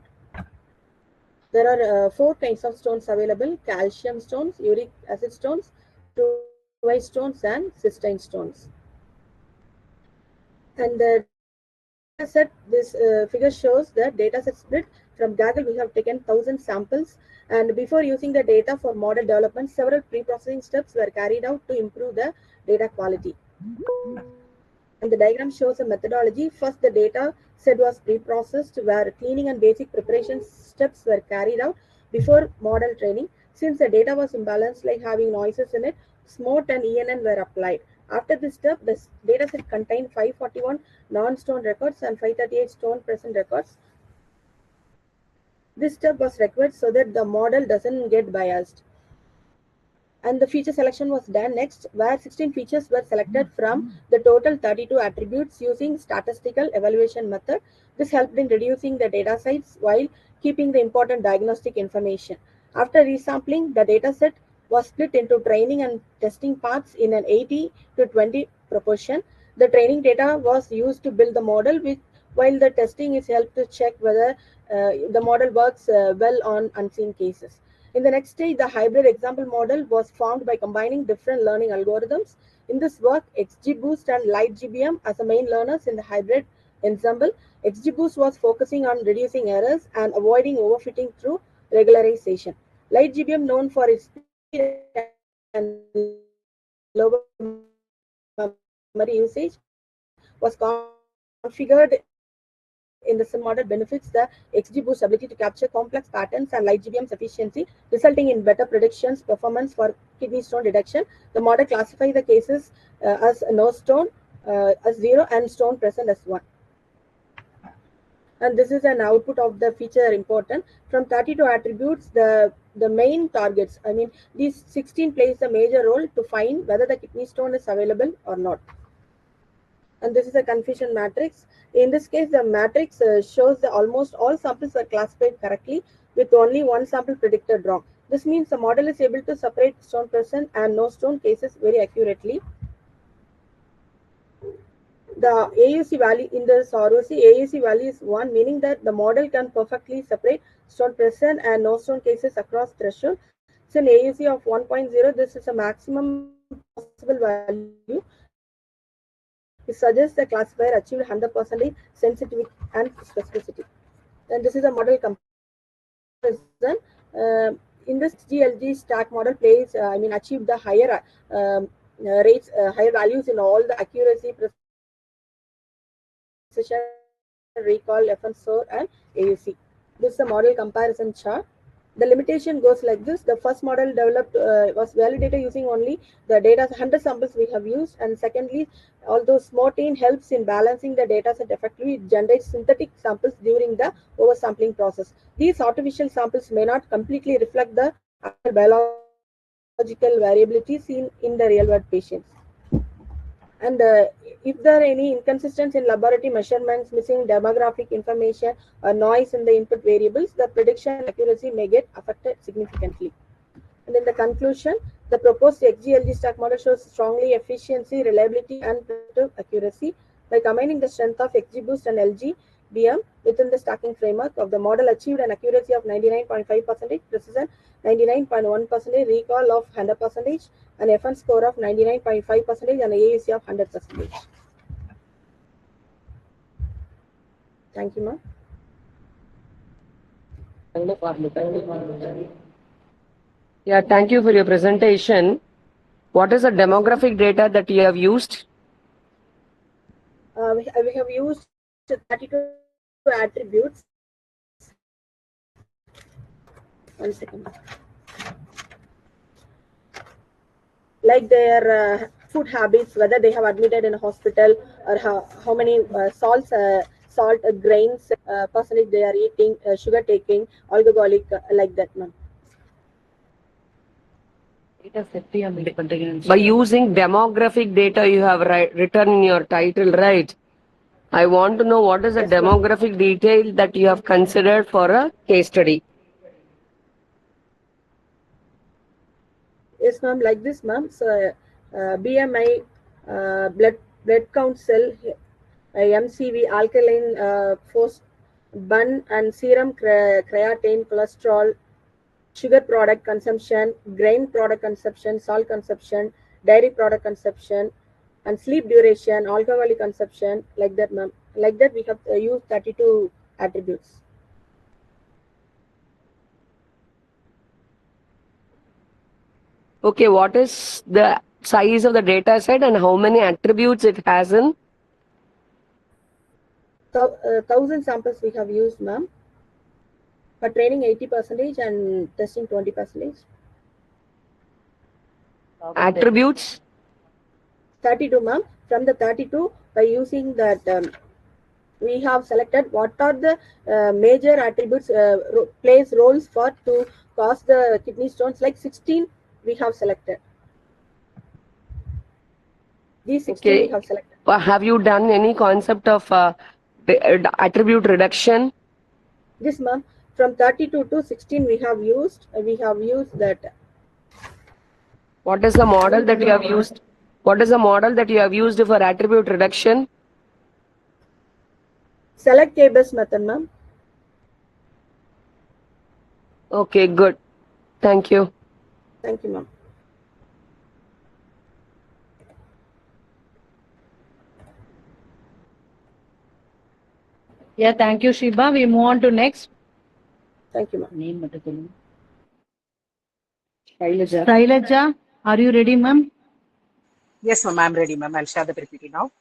There are 4 kinds of stones available: calcium stones, uric acid stones, two-way stones, and cystine stones. And the data set, this figure shows the data set split. From Gaggle, we have taken 1,000 samples, and before using the data for model development, several pre-processing steps were carried out to improve the data quality. And the diagram shows a methodology. First, the data set was pre-processed, where cleaning and basic preparation steps were carried out before model training. Since the data was imbalanced, like having noises in it, SMOT and ENN were applied. After this step, the data set contained 541 non-stone records and 538 stone present records. This step was required so that the model doesn't get biased. And the feature selection was done next, where 16 features were selected from the total 32 attributes using statistical evaluation method. This helped in reducing the data size while keeping the important diagnostic information. After resampling, the data set was split into training and testing parts in an 80-20 proportion. The training data was used to build the model, while the testing is helped to check whether the model works well on unseen cases. In the next stage, the hybrid example model was formed by combining different learning algorithms. In this work, XGBoost and LightGBM as the main learners in the hybrid ensemble. XGBoost was focusing on reducing errors and avoiding overfitting through regularization. LightGBM, known for its speed and lower memory usage, was configured in the sim model benefits the XGBoost ability to capture complex patterns and LightGBM's efficiency, resulting in better predictions performance for kidney stone detection. The model classifies the cases as no stone, as 0, and stone present as 1. And this is an output of the feature important. From 32 attributes, the main targets, these 16 plays a major role to find whether the kidney stone is available or not. And this is a confusion matrix. In this case, the matrix shows that almost all samples were classified correctly, with only one sample predicted wrong. This means the model is able to separate stone present and no stone cases very accurately. The AUC value in the ROC, AUC value is 1, meaning that the model can perfectly separate stone present and no stone cases across threshold. It's an AUC of 1.0. This is a maximum possible value. It suggests the classifier achieved 100% sensitivity and specificity. And this is a model comparison. In this GLG stack model plays, achieved the higher rates, higher values in all the accuracy, precision, recall, FNSOR, and AUC. This is a model comparison chart. The limitation goes like this. The first model developed was validated using only the data 100 samples we have used, and secondly, although SMOT helps in balancing the data set effectively, it generates synthetic samples during the oversampling process. These artificial samples may not completely reflect the biological variability seen in the real-world patients. And if there are any inconsistencies in laboratory measurements, missing demographic information, or noise in the input variables, the prediction accuracy may get affected significantly. And in the conclusion, the proposed XGLG stack model shows strongly efficiency, reliability, and predictive accuracy. By combining the strength of XGBoost and LGBM within the stacking framework of the model, achieved an accuracy of 99.5%, precision 99.1%, recall of 100%, and FN score of 99.5%, and AUC of 100%. Thank you, ma'am. Yeah, thank you for your presentation. What is the demographic data that you have used? We have used 32 attributes. One second. Like their food habits, whether they have admitted in a hospital, or how many salt grains percentage they are eating, sugar taking, alcoholic, like that, ma'am. By using demographic data you have written in your title, right? I want to know what is the Yes, ma'am. demographic detail that you have considered for a case study. Yes, ma'am. Like this, ma'am. So, BMI, blood count cell, MCV, alkaline phos, bun and serum creatine, cholesterol, sugar product consumption, grain product consumption, salt consumption, dairy product consumption, and sleep duration, alcoholic consumption, like that, ma'am. Like that, we have used 32 attributes. Okay, what is the size of the data set and how many attributes it has in? 1,000 samples we have used, ma'am. For training 80% and testing 20%. Attributes? 32, ma'am. From the 32, by using that, we have selected what are the major attributes plays roles for to cause the kidney stones. Like 16, we have selected. These 16 we have selected. Have you done any concept of attribute reduction? This, ma'am. From 32 to 16, we have used that. What is the model that you have used? What is the model that you have used for attribute reduction? Select K-base method, ma'am. Okay, good. Thank you. Thank you, ma'am. Yeah, thank you, Shiba. We move on to next. Thank you, ma'am. Name Shailaja, are you ready, ma'am? Yes, ma'am, I'm ready, ma'am. I'll share the PPT now.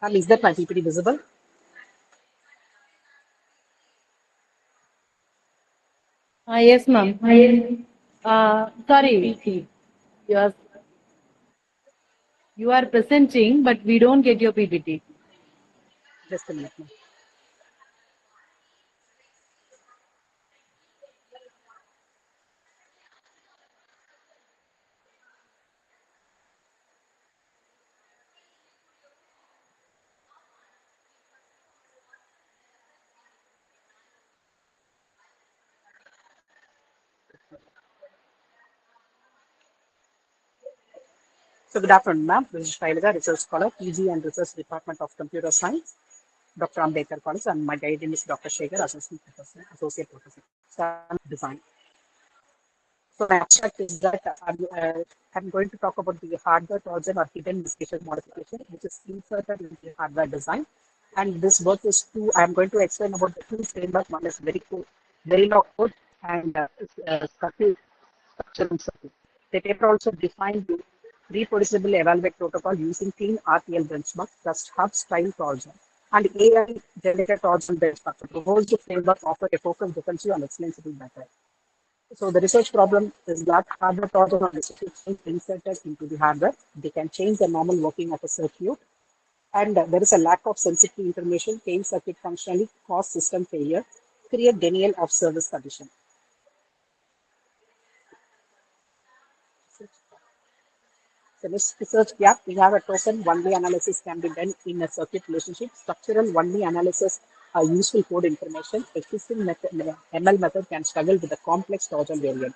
Ma'am, is that my PPT visible? Yes, ma'am. Sorry, you are presenting, but we don't get your PPT. Just a minute, ma'am. So good afternoon, ma'am. This is Shailaja, Research Scholar, PG and Research Department of Computer Science, Dr. Ambedkar College, and my guardian is Dr. Shekhar, Associate Professor, Design. So my abstract is that I'm going to talk about the hardware Trojan or hidden discussion modification, which is inserted in the hardware design. And this work is I'm going to explain about the two framework. One is Verilog code and structural circuit. The paper also defined the reproducible evaluate protocol using clean RTL benchmark, plus hub style Trojan and AI generated Trojan benchmark. The proposed framework offer a focused defensive and explainable method. So the research problem is that hardware Trojan are inserted into the hardware. They can change the normal working of a circuit, and there is a lack of sensitive information, change circuit functionally, cause system failure, create denial of service condition. So this research gap, we have a token one-way analysis can be done in a circuit relationship. Structural one-way analysis useful code information, existing ML method can struggle with a complex Trojan variant.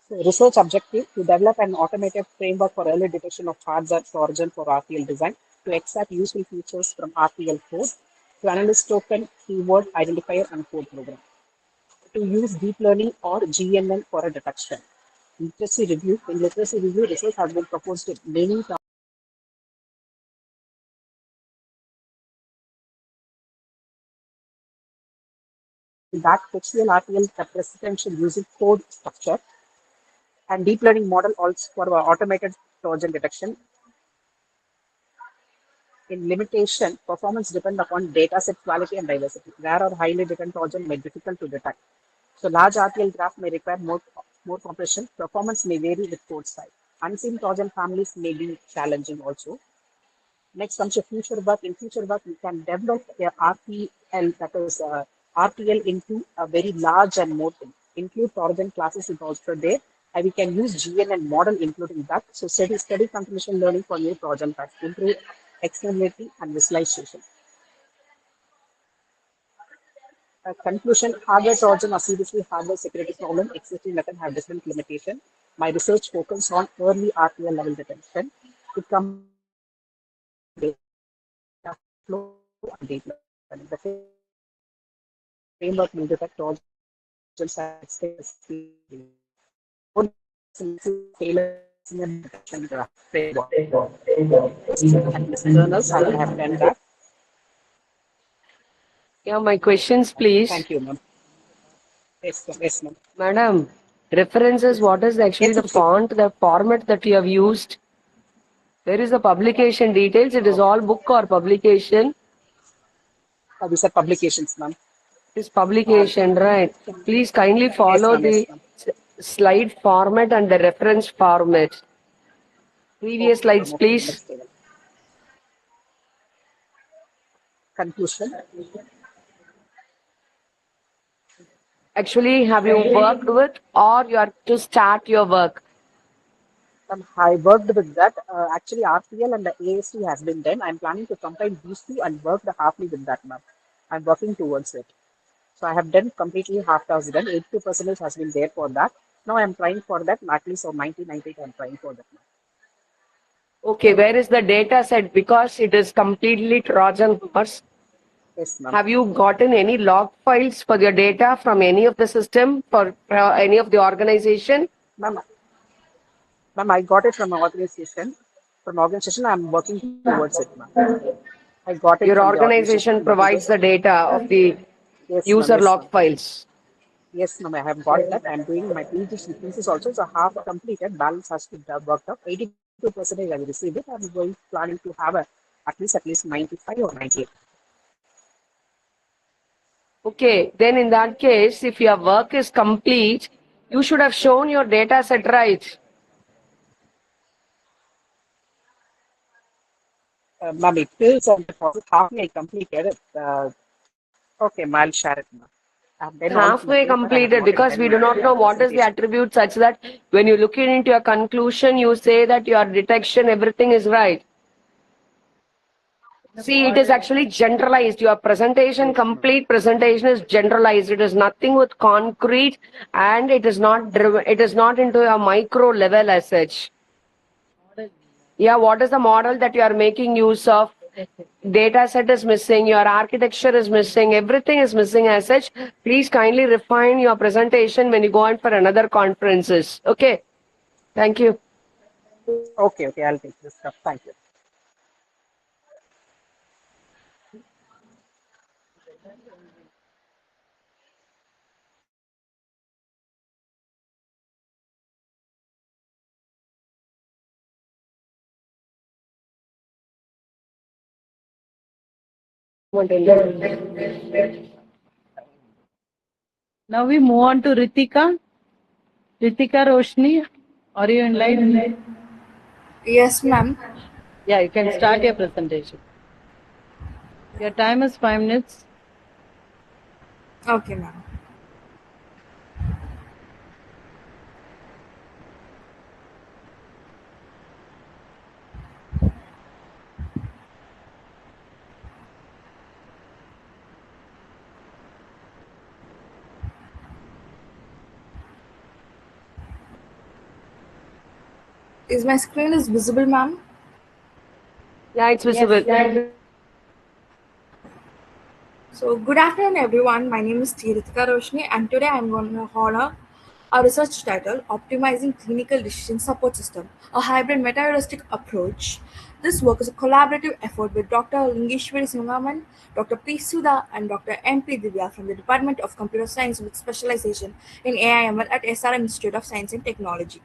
So research objective to develop an automated framework for early detection of hardware Trojan for RTL design, to extract useful features from RTL code, to analyze token, keyword, identifier, and code program, to use deep learning or GNN for a detection. Literacy review. In literacy review, research has been proposed in many that textual RTL representation using code structure, and deep learning model also for automated Trojan detection. In limitation, performance depend upon data set quality and diversity. Rare or highly dependent Trojan may be difficult to detect. So large RTL graph may require more compression. Performance may vary with code style. Unseen Trojan families may be challenging also. Next comes to future work. In future work, we can develop a RTL, that is RTL into a very large and more thing. Include Trojan classes is also there. And we can use GNN model including that. So steady continuation learning for new Trojan types, improve externality and visualization. Conclusion, hardware Trojan are seriously hardware security problem. Existing methods have different limitations. My research focused on early RTL level detection. It comes flow and deep learning. The framework will detect Trojans at speed. Detection graph framework. And kernels, I have done that. Yeah, my questions, please. Thank you, ma'am. Yes, ma'am. Madam, references, what is actually the font, the format that you have used? There is the publication details. It is all book or publication. These are publications, ma'am. It is publication, right? Please kindly follow the slide format and the reference format. Previous slides, please. Conclusion. Actually, have you worked with, or you are to start your work? I worked with that. Actually, RTL and the AST has been done. I'm planning to combine these two and work the halfly with that, ma'am. I'm working towards it. So I have done completely half task done. 82% has been there for that. Now I'm trying for that, at least or 90 I'm trying for that. Okay, where is the data set? Because it is completely Trojan horse. Yes, ma'am. Have you gotten any log files for your data from any of the system for any of the organization? Ma'am, I got it from an organization. From organization, I'm working towards it, ma'am. I got it Your from the organization provides the data of the user log files. Yes, ma'am, I have got that. I'm doing my PhD thesis also. So half completed, balance has to be worked out. 82% I received it. I'm planning to have at least 95 or 98. Okay, then in that case, if your work is complete, you should have shown your data set right. Ma'am, it is on the process. Half I completed. Okay, ma'am, I'll share it, ma'am. Halfway completed because we do not know what is the attribute such that when you look into your conclusion, you say that your detection, everything is right. See, it is actually generalized. Your presentation, complete presentation is generalized. It is nothing with concrete and it is not driven, it is not into a micro level as such. Yeah, what is the model that you are making use of? Data set is missing, your architecture is missing, everything is missing as such. Please kindly refine your presentation when you go on for another conferences. Okay. Thank you. Okay, I'll take this stuff. Thank you. Now we move on to Ritika. Ritika Roshni, are you in line? Yes, ma'am. Yeah, you can start your presentation. Your time is 5 minutes. Okay, ma'am. Is my screen is visible, ma'am? Yeah, it's visible. So, good afternoon, everyone. My name is Ritika Roshni, and today I'm going to honor a research title, Optimizing Clinical Decision Support System, a hybrid meta-heuristic approach. This work is a collaborative effort with Dr. Lingeshwari Sungaman, Dr. P. Sudha, and Dr. M. P. Divya from the Department of Computer Science with specialization in AI/ML at SRM Institute of Science and Technology.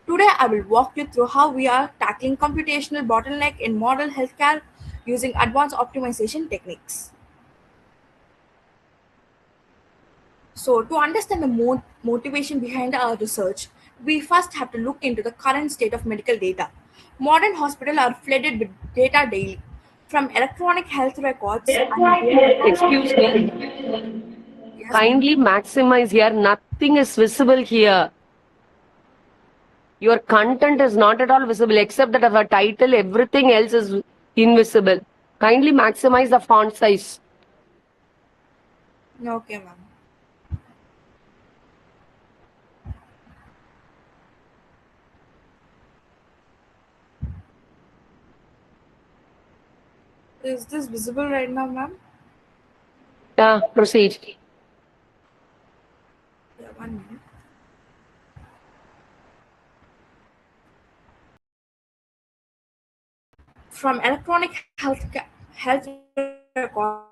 Today, I will walk you through how we are tackling computational bottleneck in model healthcare using advanced optimization techniques. So, to understand the motivation behind our research, we first have to look into the current state of medical data. Modern hospitals are flooded with data daily, from electronic health records and Excuse me. yes, Kindly maximize here. Nothing is visible here. Your content is not at all visible except that of a title, everything else is invisible. Kindly maximize the font size. okay, ma'am. Is this visible right now, ma'am? Yeah, proceed. Yeah, 1 minute. From electronic health records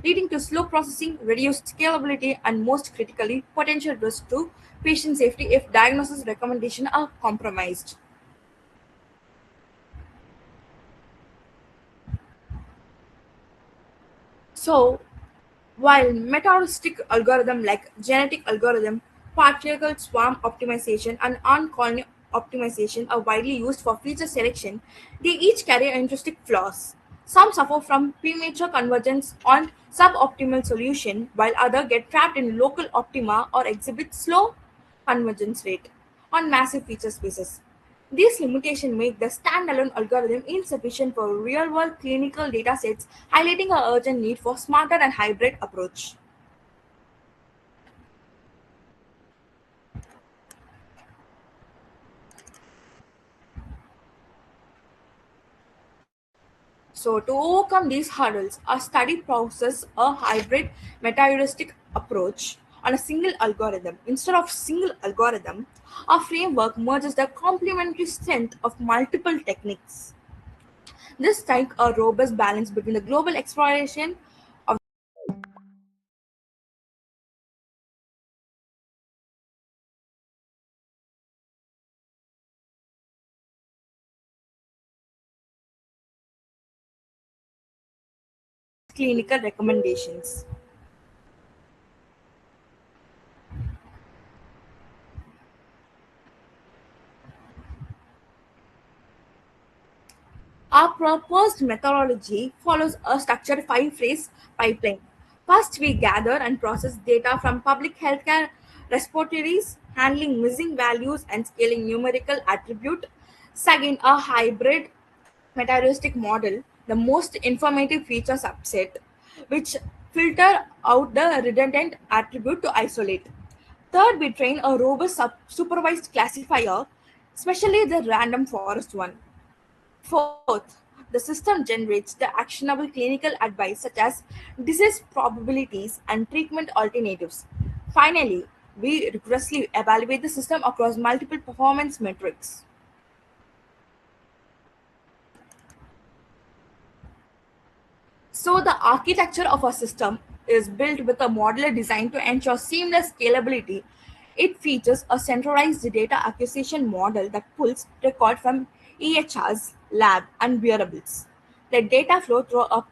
leading to slow processing, reduced scalability, and most critically, potential risk to patient safety if diagnosis recommendations are compromised. So, while meta-heuristic algorithm like genetic algorithm, particle swarm optimization, and on-colony optimization are widely used for feature selection, they each carry interesting flaws. Some suffer from premature convergence on suboptimal solution, while others get trapped in local optima or exhibit slow convergence rate on massive feature spaces. These limitations make the standalone algorithm insufficient for real-world clinical datasets, highlighting a urgent need for smarter and hybrid approach. So, to overcome these hurdles, our study process a hybrid meta-heuristic approach on a single algorithm. Instead of single algorithm, our framework merges the complementary strength of multiple techniques. This strikes a robust balance between the global exploration of clinical recommendations. Our proposed methodology follows a structured five-phase pipeline. First, we gather and process data from public healthcare repositories, handling missing values and scaling numerical attribute. Second, a hybrid meta-heuristic model, the most informative feature subset, which filter out the redundant attribute to isolate. Third, we train a robust supervised classifier, especially the random forest one. Fourth, the system generates the actionable clinical advice such as disease probabilities and treatment alternatives. Finally, we rigorously evaluate the system across multiple performance metrics. So the architecture of our system is built with a modular design to ensure seamless scalability. It features a centralized data acquisition model that pulls record from EHRs, lab, and wearables. The data flow through a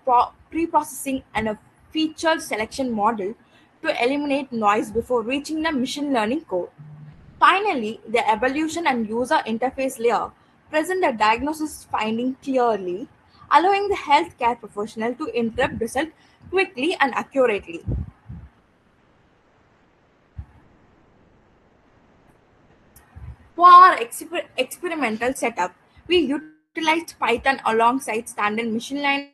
pre-processing and a feature selection model to eliminate noise before reaching the machine learning core. Finally, the evolution and user interface layer present the diagnosis finding clearly, allowing the healthcare professional to interpret result quickly and accurately. For our experimental setup, we utilized Python alongside standard machine learning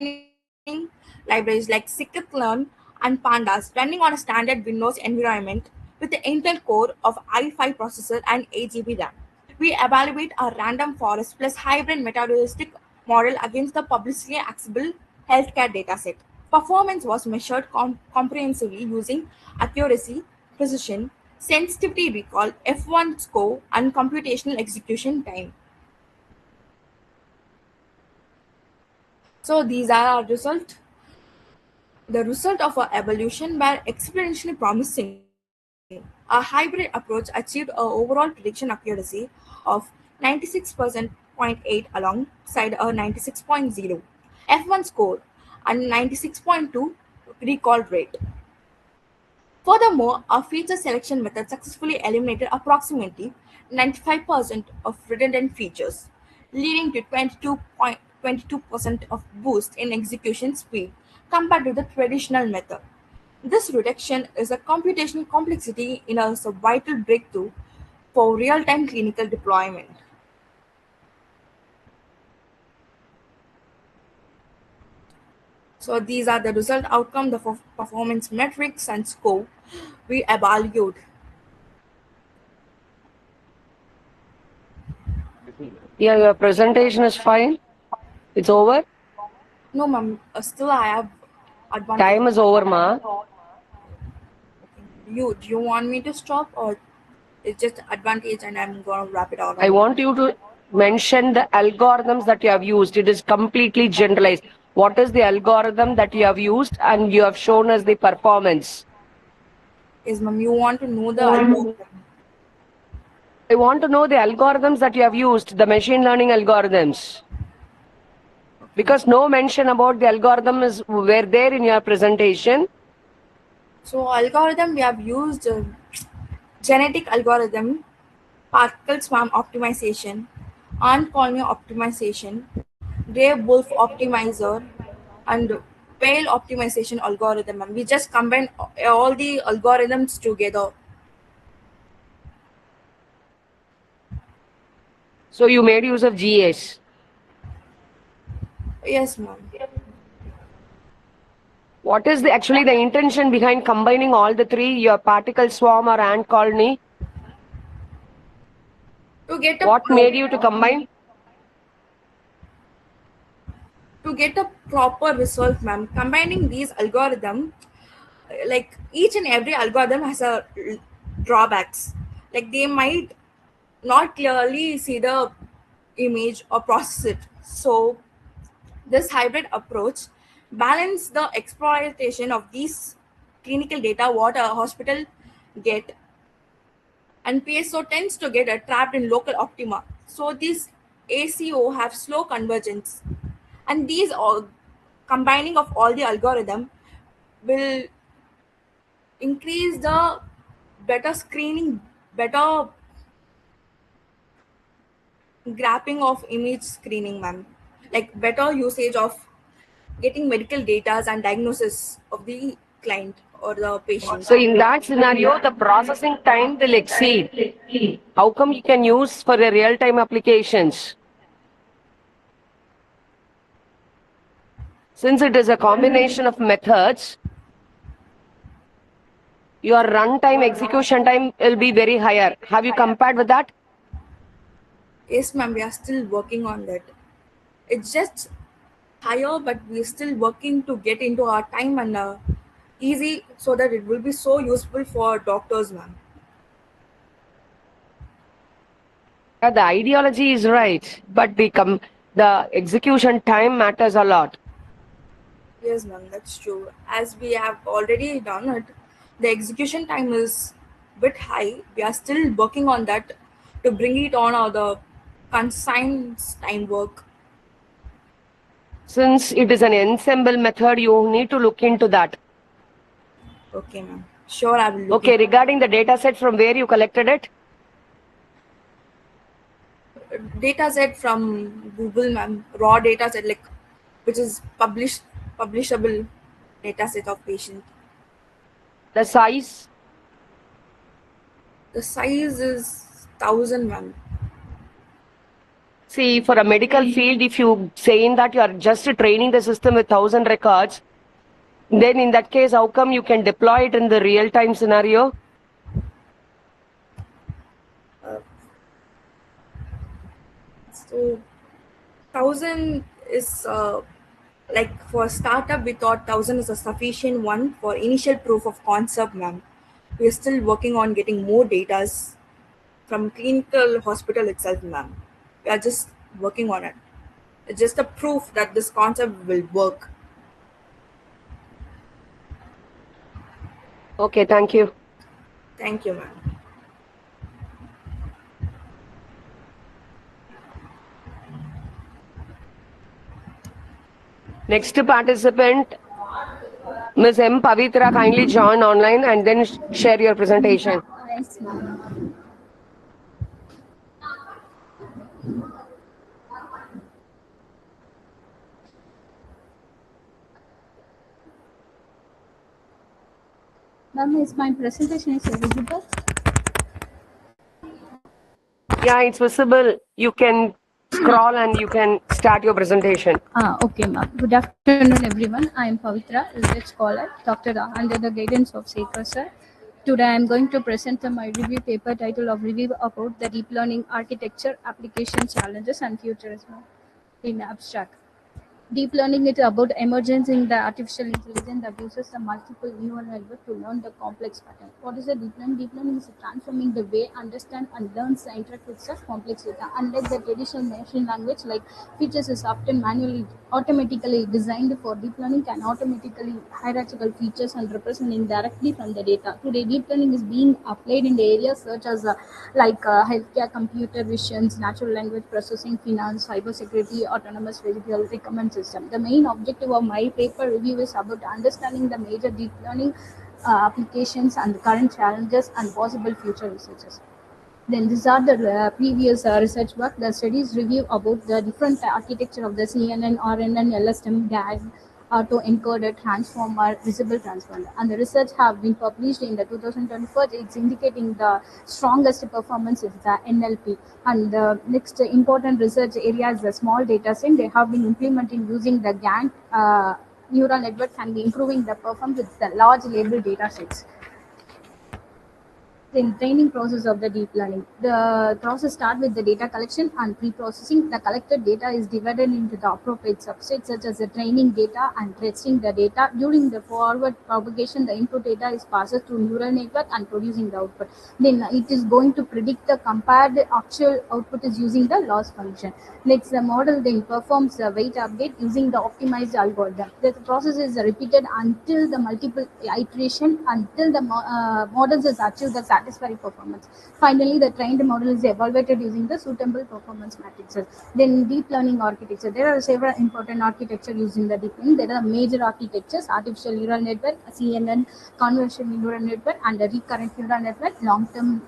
libraries like scikit-learn and pandas running on a standard Windows environment with the Intel Core of i5 processor and 8 GB RAM. We evaluate a random forest plus hybrid methodistic model against the publicly accessible healthcare dataset. Performance was measured comprehensively using accuracy, precision, sensitivity recall, F1 score, and computational execution time. So these are our results. The result of our evolution were exponentially promising. A hybrid approach achieved an overall prediction accuracy of 96.8 alongside a 96.0 F1 score and 96.2 recall rate. Furthermore, our feature selection method successfully eliminated approximately 95% of redundant features, leading to 22% of boost in execution speed compared to the traditional method. This reduction is a computational complexity in a vital breakthrough for real-time clinical deployment. So these are the result outcome, the performance metrics and score we evaluate. Yeah, your presentation is fine. It's over. No, ma'am. Still, I have advantage. Time is over, ma. Do you want me to stop or it's just advantage and I'm gonna wrap it out? I want you to mention the algorithms that you have used. It is completely generalized. What is the algorithm that you have used and you have shown us the performance? Yes, ma'am. You want to know the algorithm? I want to know the algorithms that you have used, the machine learning algorithms. Because no mention about the algorithm is were there in your presentation. So algorithm we have used genetic algorithm, particle swarm optimization, ant colony optimization, gray wolf optimizer, and whale optimization algorithm. And we just combine all the algorithms together. So you made use of GAs. Yes, ma'am. What is actually the intention behind combining all the three, your particle swarm or ant colony? To get What made you to combine? To get a proper result, ma'am, combining these algorithm, like each and every algorithm has a drawbacks. Like they might not clearly see the image or process it. So this hybrid approach balance the exploitation of these clinical data what a hospital get, and PSO tends to get trapped in local optima. So these ACO have slow convergence, and these all combining of all the algorithm will increase the better screening, better grabbing of image screening, ma'am. Like better usage of getting medical data and diagnosis of the client or the patient. So in that scenario, the processing time will exceed. How come you can use for the real-time applications? Since it is a combination of methods, your runtime execution time will be very higher. Have you compared with that? Yes, ma'am, we are still working on that. It's just higher, but we're still working to get into our time and easy so that it will be so useful for doctors, ma'am. The ideology is right, but the execution time matters a lot. Yes, ma'am, that's true. As we have already done it, the execution time is a bit high. We are still working on that to bring it on the consigned time work. Since it is an ensemble method, you need to look into that. Okay, ma'am. Sure, I will look Okay, regarding the data set, from where you collected it? Data set from Google, ma'am. Raw data set, like which is publishable data set of patient. The size? The size is 1,000, ma'am. See, for a medical field, if you saying that you are just training the system with 1,000 records, then in that case, how come you can deploy it in the real-time scenario? So 1,000 is like for startup, we thought 1,000 is a sufficient one for initial proof of concept, ma'am. We are still working on getting more data from clinical hospital itself, ma'am. We are just working on it. It's just a proof that this concept will work. Okay, thank you. Thank you, ma'am. Next participant, Ms. M. Pavitra, kindly join online and then share your presentation. Yes, ma'am. Ma'am, is my presentation is visible? Yeah, it's visible. You can scroll and you can start your presentation. Okay, ma'am. Good afternoon, everyone. I am Pavitra, research scholar, doctor under the guidance of SPIHER, sir. Today, I am going to present my review paper title of review about the deep learning architecture, application challenges, and futurism in abstract. Deep learning is about emergence in the artificial intelligence that uses the multiple neural network to learn the complex pattern. What is a deep learning? Deep learning is transforming the way understand and learns the interact with such complex data. Unlike the traditional machine language, like features is often manually automatically designed for deep learning can automatically hierarchical features and representing directly from the data. Today, deep learning is being applied in the areas such as healthcare, computer visions, natural language processing, finance, cybersecurity, autonomous vehicle recommend system. The main objective of my paper review is about understanding the major deep learning applications and the current challenges and possible future researches. Then these are the previous research work. The studies review about the different architecture of the CNN, RNN, LSTM, DAG, autoencoder, transformer, visible transponder. And the research have been published in the 2024. It's indicating the strongest performance is the NLP. And the next important research area is the small data set. They have been implementing using the GAN neural network and improving the performance with the large label data sets. The training process of the deep learning. The process starts with the data collection and pre-processing. The collected data is divided into the appropriate subsets such as the training data and testing the data. During the forward propagation, the input data is passed to neural network and producing the output. Then it is going to predict the compared actual output is using the loss function. Next, the model then performs the weight update using the optimized algorithm. The process is repeated until the multiple iteration until the models is achieved the satisfactory performance. Finally, the trained model is evaluated using the suitable performance matrices. Then deep learning architecture. There are several important architecture using the deep learning. There are major architectures: artificial neural network, CNN, convolutional neural network, and a recurrent neural network, long-term,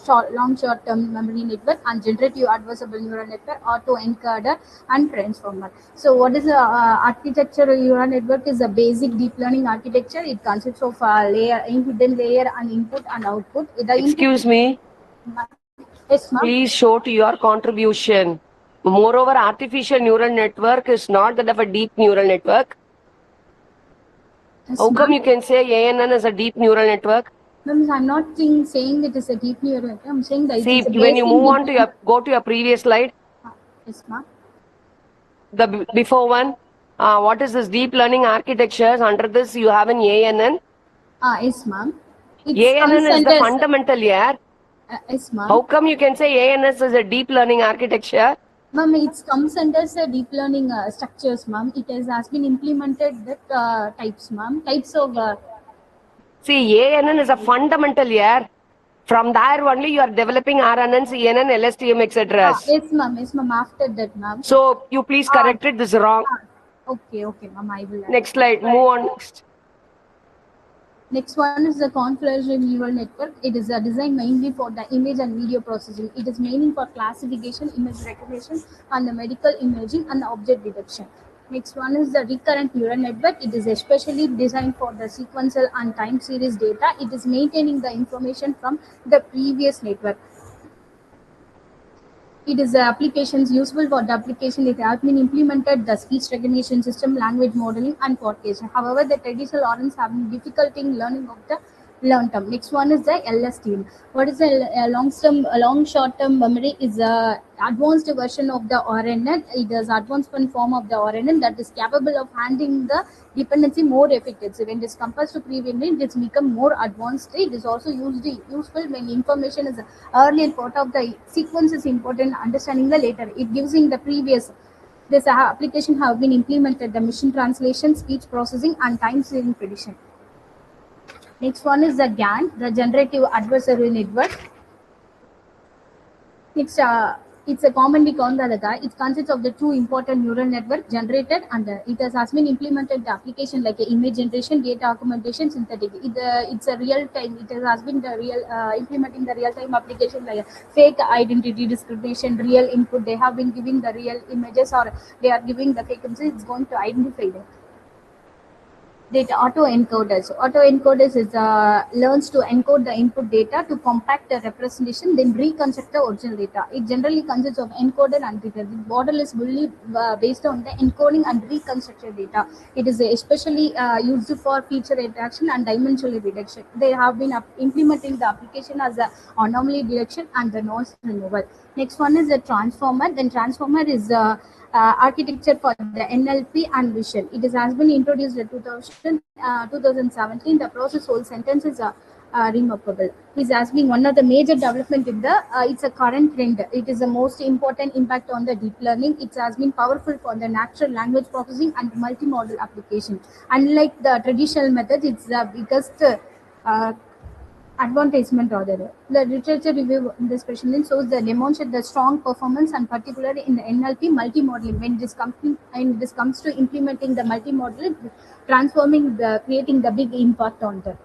short-term memory network, and generative adversarial neural network, autoencoder, and transformer. So, what is the architecture neural network? Is a basic deep learning architecture. It consists of a layer, hidden layer, and input and output. Excuse me. Yes, ma'am. Please show to your contribution. Moreover, artificial neural network is not that of a deep neural network. Yes, How come ma'am. you can say ANN is a deep neural network? Ma'am, I'm not saying it is a deep neural network. I'm saying that See, it is a when you basic move deep on to your, go to your previous slide, Yes, ma'am. the before one, what is this deep learning architectures? Under this, you have an ANN. Yes, ma'am. ANN is the fundamental here. Yes, ma'am. How come you can say ANS is a deep learning architecture? Ma'am, it comes under the deep learning structures, ma'am. It has been implemented with types, ma'am. Types of. See, ANN is a fundamental here. From there only you are developing RNN, CNN, LSTM, etc. Yes, ma'am. Yes, ma'am. After that, ma'am. So you please correct it. This is wrong. Okay, ma'am. I will. Next slide. Move on next. Next one is the convolutional neural network. It is designed mainly for the image and video processing. It is mainly for classification, image recognition, and the medical imaging and the object detection. Next one is the recurrent neural network. It is especially designed for the sequential and time series data. It is maintaining the information from the previous network. It is applications useful for the application. It has been implemented the speech recognition system, language modeling, and podcast. However, the traditional RNs have difficulty in learning of the long term. Next one is the LSTM. What is a long short term memory? Is a advanced version of the RNN. It is advanced form of the RNN that is capable of handling the dependency more effectively. When it is compared to previously, it has become more advanced. It is also useful when information is earlier part of the sequence is important. Understanding the later, it gives in the previous. This application have been implemented the machine translation, speech processing, and time series prediction. Next one is the GAN, the Generative Adversarial Network. It's a commonly called the GAN. It consists of the two important neural network generated and it has been implemented the application like image generation, data augmentation, synthetic. It's a real time. It has been the real implementing the real time application like fake identity discrimination, real input. They have been giving the real images or they are giving the fake images. It's going to identify them. Data autoencoders. Autoencoders is learns to encode the input data to compact the representation, then reconstruct the original data. It generally consists of encoder and reader. The model is fully based on the encoding and reconstructed data. It is especially used for feature interaction and dimensional reduction. They have been implementing the application as a anomaly detection and the noise removal. Next one is the transformer. Then transformer is architecture for the NLP and vision. It has been introduced in 2017. The process whole sentence is remarkable. This has been one of the major development in the. It's a current trend. It is the most important impact on the deep learning. It has been powerful for the natural language processing and multimodal application. Unlike the traditional methods, it's the biggest advertisement order. The literature review in this question shows the demonstrate the strong performance and particularly in the NLP multimodeling when this comes to implementing the multimodal, transforming the creating the big impact on that.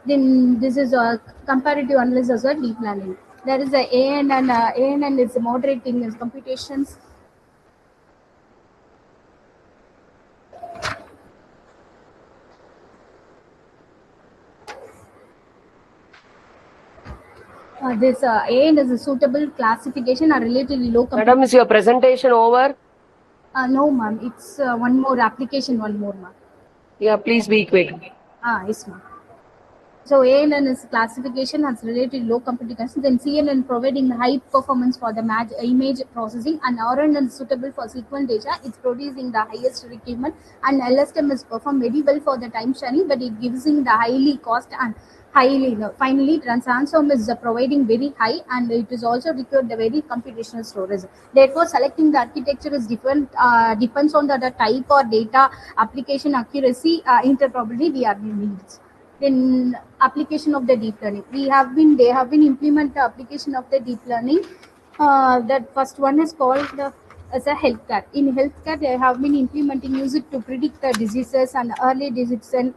Then this is a comparative analysis of deep learning. There is a AN and ANN is moderating its computations. This AN is a suitable classification or relatively low. Madam, is your presentation over? No, ma'am. It's one more application, one more, ma'am. Yeah, please be quick. Yes, ma'am. So ANN is classification has relatively low computations. Then CNN providing high performance for the image processing, and RNN is suitable for sequence data. It's producing the highest requirement, and LSTM is perform very well for the time sharing, but it gives in the highly cost and highly. Finally, transform is providing very high, and it is also required the very computational storage. Therefore, selecting the architecture is different. Depends on the type or data application accuracy, interoperability we are needs. Then application of the deep learning. They have been implement the application of the deep learning. That first one is called as a healthcare. In healthcare, they have been implementing use it to predict the diseases and early diseases.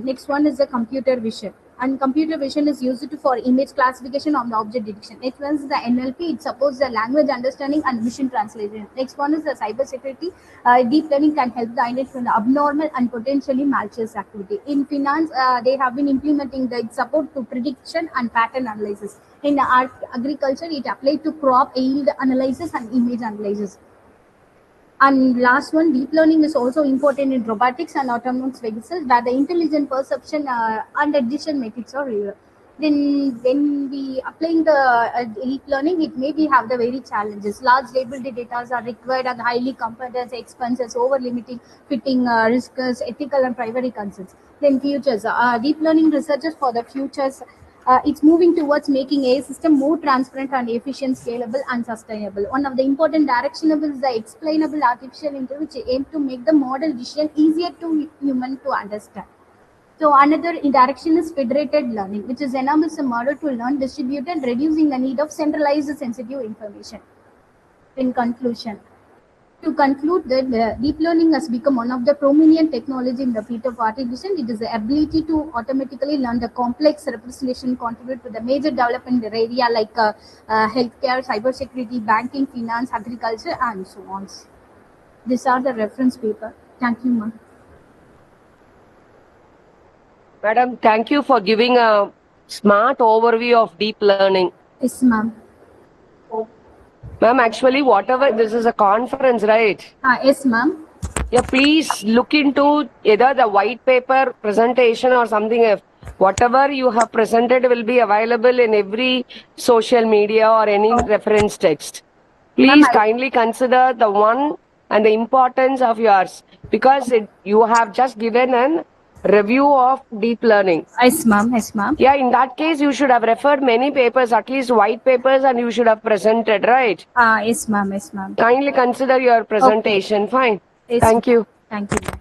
Next one is the computer vision. And computer vision is used for image classification on the object detection. Next one is the NLP. It supports the language understanding and vision translation. Next one is the cyber security. Deep learning can help the identify the abnormal and potentially malicious activity. In finance, they have been implementing the support to prediction and pattern analysis. In agriculture, it applied to crop yield analysis and image analysis. And last one, deep learning is also important in robotics and autonomous vehicles, where the intelligent perception and decision matrix are real. Then when we applying the deep learning, it maybe have the very challenges. Large labeled data are required and highly complex, expenses, over limiting, fitting risks, ethical and privacy concerns. Then futures, deep learning researchers for the futures. It's moving towards making a system more transparent and efficient, scalable, and sustainable. One of the important directions is the explainable artificial intelligence, which aim to make the model decision easier to human to understand. So another direction is federated learning, which is enables a model to learn distributed, reducing the need of centralized sensitive information. In conclusion, to conclude that deep learning has become one of the prominent technology in the field of artificial. It is the ability to automatically learn the complex representation, contribute to the major development in the area like healthcare, cybersecurity, banking, finance, agriculture, and so on. These are the reference paper. Thank you, ma'am. Madam, thank you for giving a smart overview of deep learning. Yes, ma'am. Ma'am, actually, whatever, this is a conference, right? Yes, ma'am. Yeah, please look into either the white paper presentation or something. If whatever you have presented will be available in every social media or any reference text. Please kindly consider the one and the importance of yours, because you have just given an review of deep learning. Yes, ma'am. Yes, ma'am. Yeah, in that case, you should have referred many papers, at least white papers, and you should have presented, right? Yes, ma'am. Yes, ma'am. Kindly consider your presentation. Okay. Fine. Yes, Thank you. Thank you.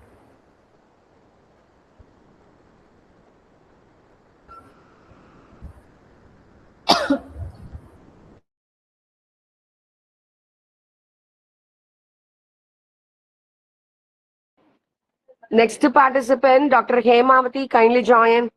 Next participant, Dr. Hemavati, kindly join.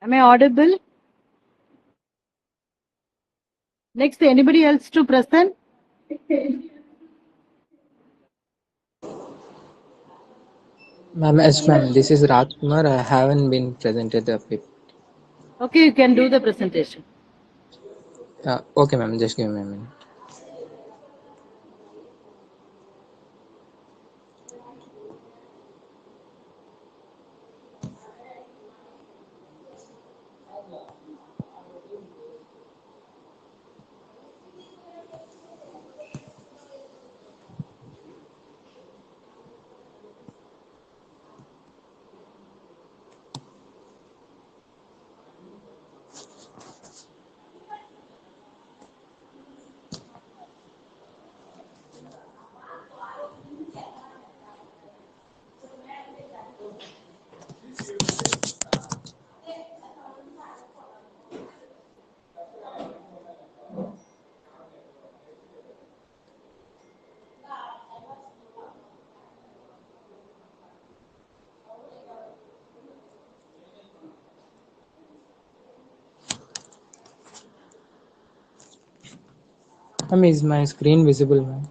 Am I audible? Next, anybody else to present? Ma'am, yes, ma'am. This is Rajkumar. I haven't been presented the paper. Okay, you can do the presentation. Okay, ma'am. Just give me a minute. Ma'am, is my screen visible, ma'am?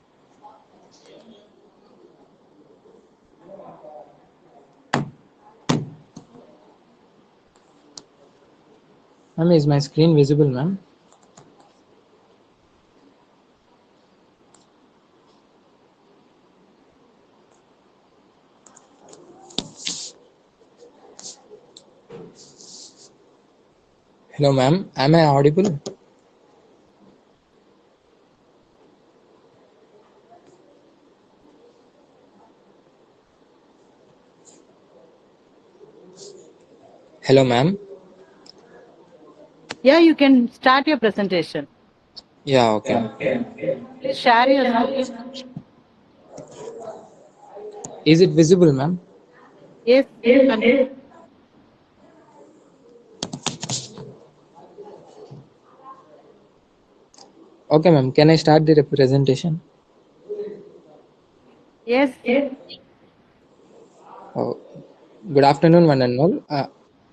Ma'am, is my screen visible, ma'am? Hello, ma'am. Am I audible? Hello, ma'am. Yeah, you can start your presentation. Yeah, okay. Please share your screen. Is it visible, ma'am? Yes. Okay, ma'am. Can I start the representation? Yes. Oh, good afternoon, one and all.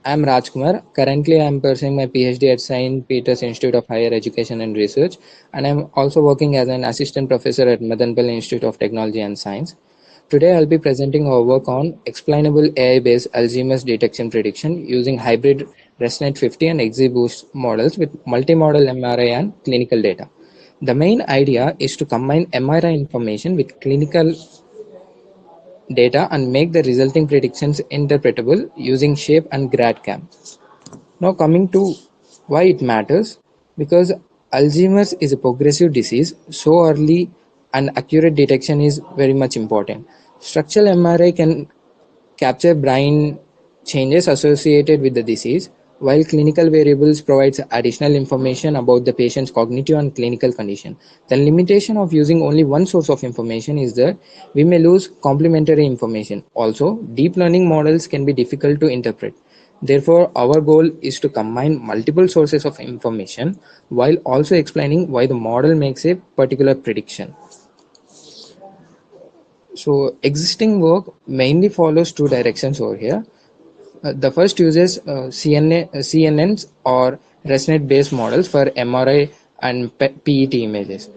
I'm Rajkumar. Currently, I'm pursuing my PhD at St. Peter's Institute of Higher Education and Research, and I'm also working as an assistant professor at Madanpal Institute of Technology and Science. Today, I'll be presenting our work on explainable AI-based Alzheimer's detection prediction using hybrid ResNet 50 and XGBoost models with multimodal MRI and clinical data. The main idea is to combine MRI information with clinical data and make the resulting predictions interpretable using shape and GradCam. Now coming to why it matters, because Alzheimer's is a progressive disease, so early and accurate detection is very much important. Structural MRI can capture brain changes associated with the disease, while clinical variables provides additional information about the patient's cognitive and clinical condition. The limitation of using only one source of information is that we may lose complementary information. Also, deep learning models can be difficult to interpret. Therefore, our goal is to combine multiple sources of information while also explaining why the model makes a particular prediction. So existing work mainly follows two directions over here. The first uses CNNs or ResNet based models for MRI and PET images.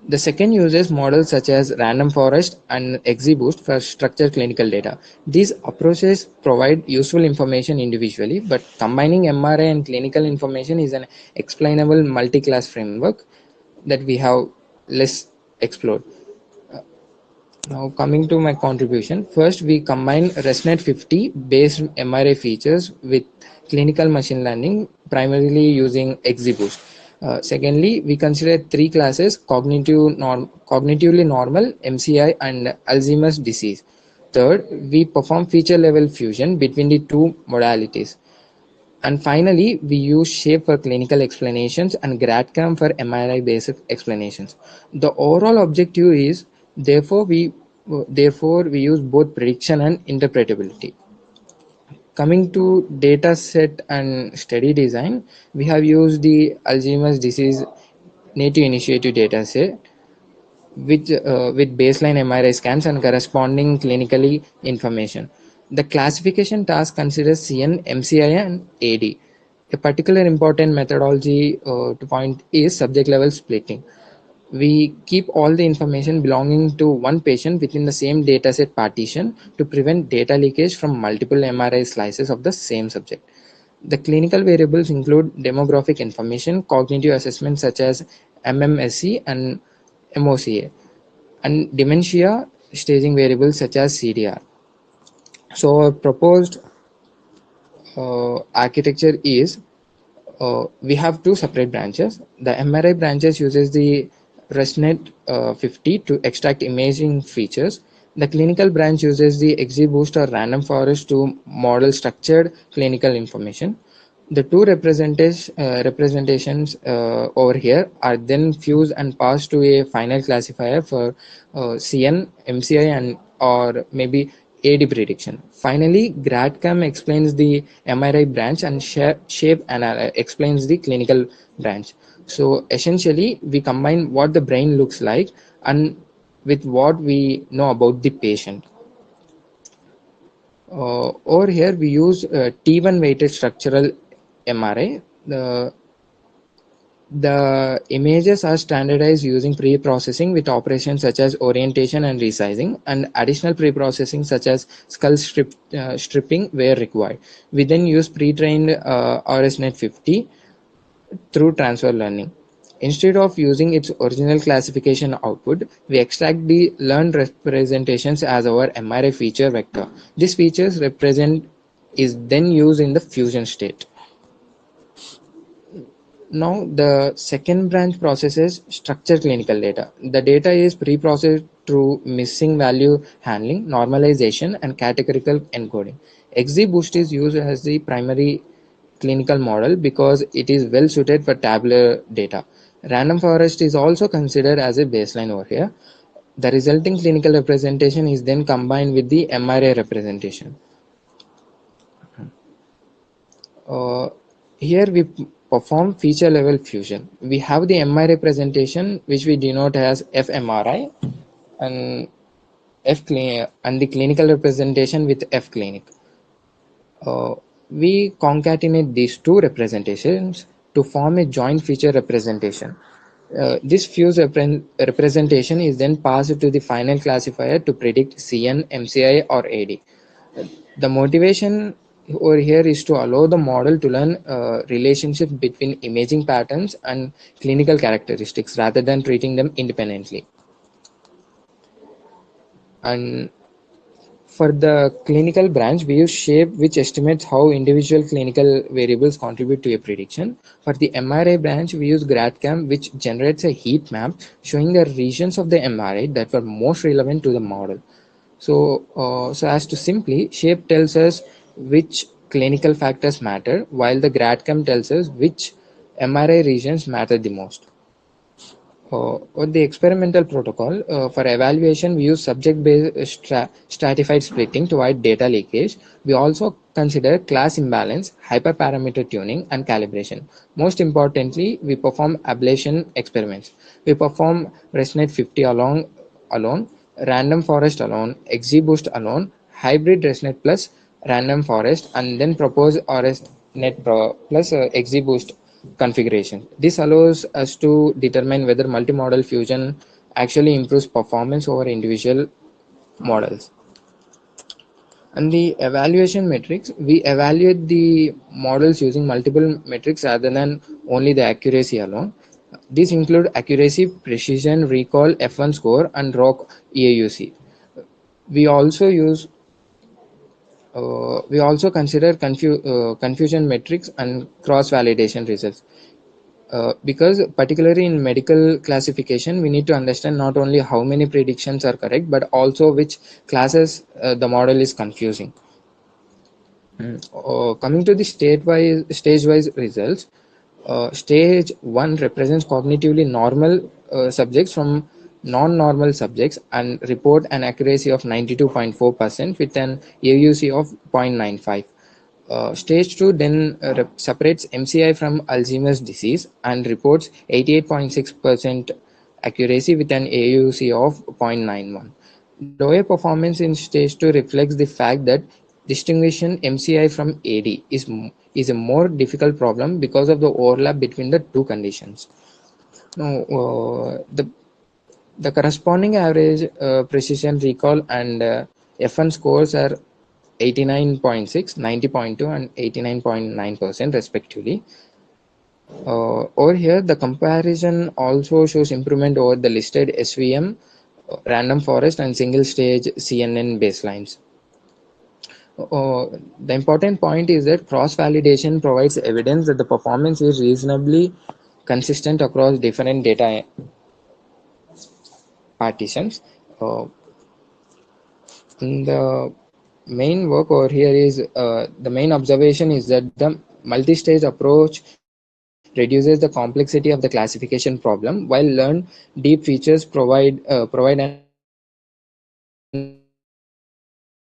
The second uses models such as random forest and XGBoost for structured clinical data. These approaches provide useful information individually, but combining MRI and clinical information is an explainable multi-class framework that we have less explored. Now coming to my contribution, first we combine ResNet 50 based MRI features with clinical machine learning, primarily using XGBoost. Secondly, we consider three classes: cognitively normal, MCI, and Alzheimer's disease. Third, we perform feature level fusion between the two modalities. And finally, we use shape for clinical explanations and GradCam for MRI based explanations. The overall objective is therefore we use both prediction and interpretability. Coming to data set and study design, we have used the Alzheimer's disease native initiative data set with baseline MRI scans and corresponding clinically information. The classification task considers CN, MCI, and AD. A particular important methodology to point is subject level splitting. We keep all the information belonging to one patient within the same dataset partition to prevent data leakage from multiple MRI slices of the same subject. The clinical variables include demographic information, cognitive assessments such as MMSE and MOCA, and dementia staging variables such as CDR. So our proposed architecture is we have two separate branches. The MRI branches uses the ResNet 50 to extract imaging features. The clinical branch uses the XGBoost or random forest to model structured clinical information. The two representations over here are then fused and passed to a final classifier for CN, MCI, and or maybe AD prediction. Finally, GradCam explains the MRI branch and shape explains the clinical branch. So essentially, we combine what the brain looks like and with what we know about the patient. Over here, we use T1 weighted structural MRI. The images are standardized using pre-processing with operations such as orientation and resizing, and additional pre-processing such as skull stripping where required. We then use pre-trained ResNet 50 through transfer learning. Instead of using its original classification output, we extract the learned representations as our MRI feature vector. This features represent is then used in the fusion state. Now the second branch processes structured clinical data. The data is pre-processed through missing value handling, normalization, and categorical encoding. XGBoost is used as the primary clinical model because it is well suited for tabular data. Random forest is also considered as a baseline over here. The resulting clinical representation is then combined with the MRI representation. Here we perform feature level fusion. We have the MI representation, which we denote as fMRI, and and the clinical representation with fClinic. We concatenate these two representations to form a joint feature representation. This fuse representation is then passed to the final classifier to predict CN, MCI, or AD. The motivation over here is to allow the model to learn relationships between imaging patterns and clinical characteristics rather than treating them independently. And for the clinical branch, we use SHAPE, which estimates how individual clinical variables contribute to a prediction. For the MRI branch, we use GradCam, which generates a heat map showing the regions of the MRI that were most relevant to the model. So as to simply, SHAPE tells us which clinical factors matter, while the GradCam tells us which MRI regions matter the most. On the experimental protocol, for evaluation, we use subject-based stratified splitting to avoid data leakage. We also consider class imbalance, hyperparameter tuning, and calibration. Most importantly, we perform ablation experiments. We perform ResNet 50 alone, random forest alone, XGBoost alone, hybrid ResNet plus random forest, and then propose ResNet plus XGBoost configuration. This allows us to determine whether multimodal fusion actually improves performance over individual models. And the evaluation metrics, we evaluate the models using multiple metrics rather than only the accuracy alone. These include accuracy, precision, recall, F1 score, and ROC EAUC. We also use we also consider confusion metrics and cross-validation results. Because particularly in medical classification, we need to understand not only how many predictions are correct, but also which classes the model is confusing. Coming to the stage-wise results, stage 1 represents cognitively normal subjects from non-normal subjects and report an accuracy of 92.4% with an AUC of 0.95. Stage 2 then separates MCI from Alzheimer's disease and reports 88.6% accuracy with an AUC of 0.91. Lower performance in stage 2 reflects the fact that distinguishing MCI from AD is a more difficult problem because of the overlap between the two conditions. Now, the corresponding average precision, recall, and F1 scores are 89.6, 90.2, and 89.9% respectively. Over here, the comparison also shows improvement over the listed SVM, random forest, and single stage CNN baselines. The important point is that cross-validation provides evidence that the performance is reasonably consistent across different data partitions. The main work over here is the main observation is that the multi-stage approach reduces the complexity of the classification problem, while learned deep features provide an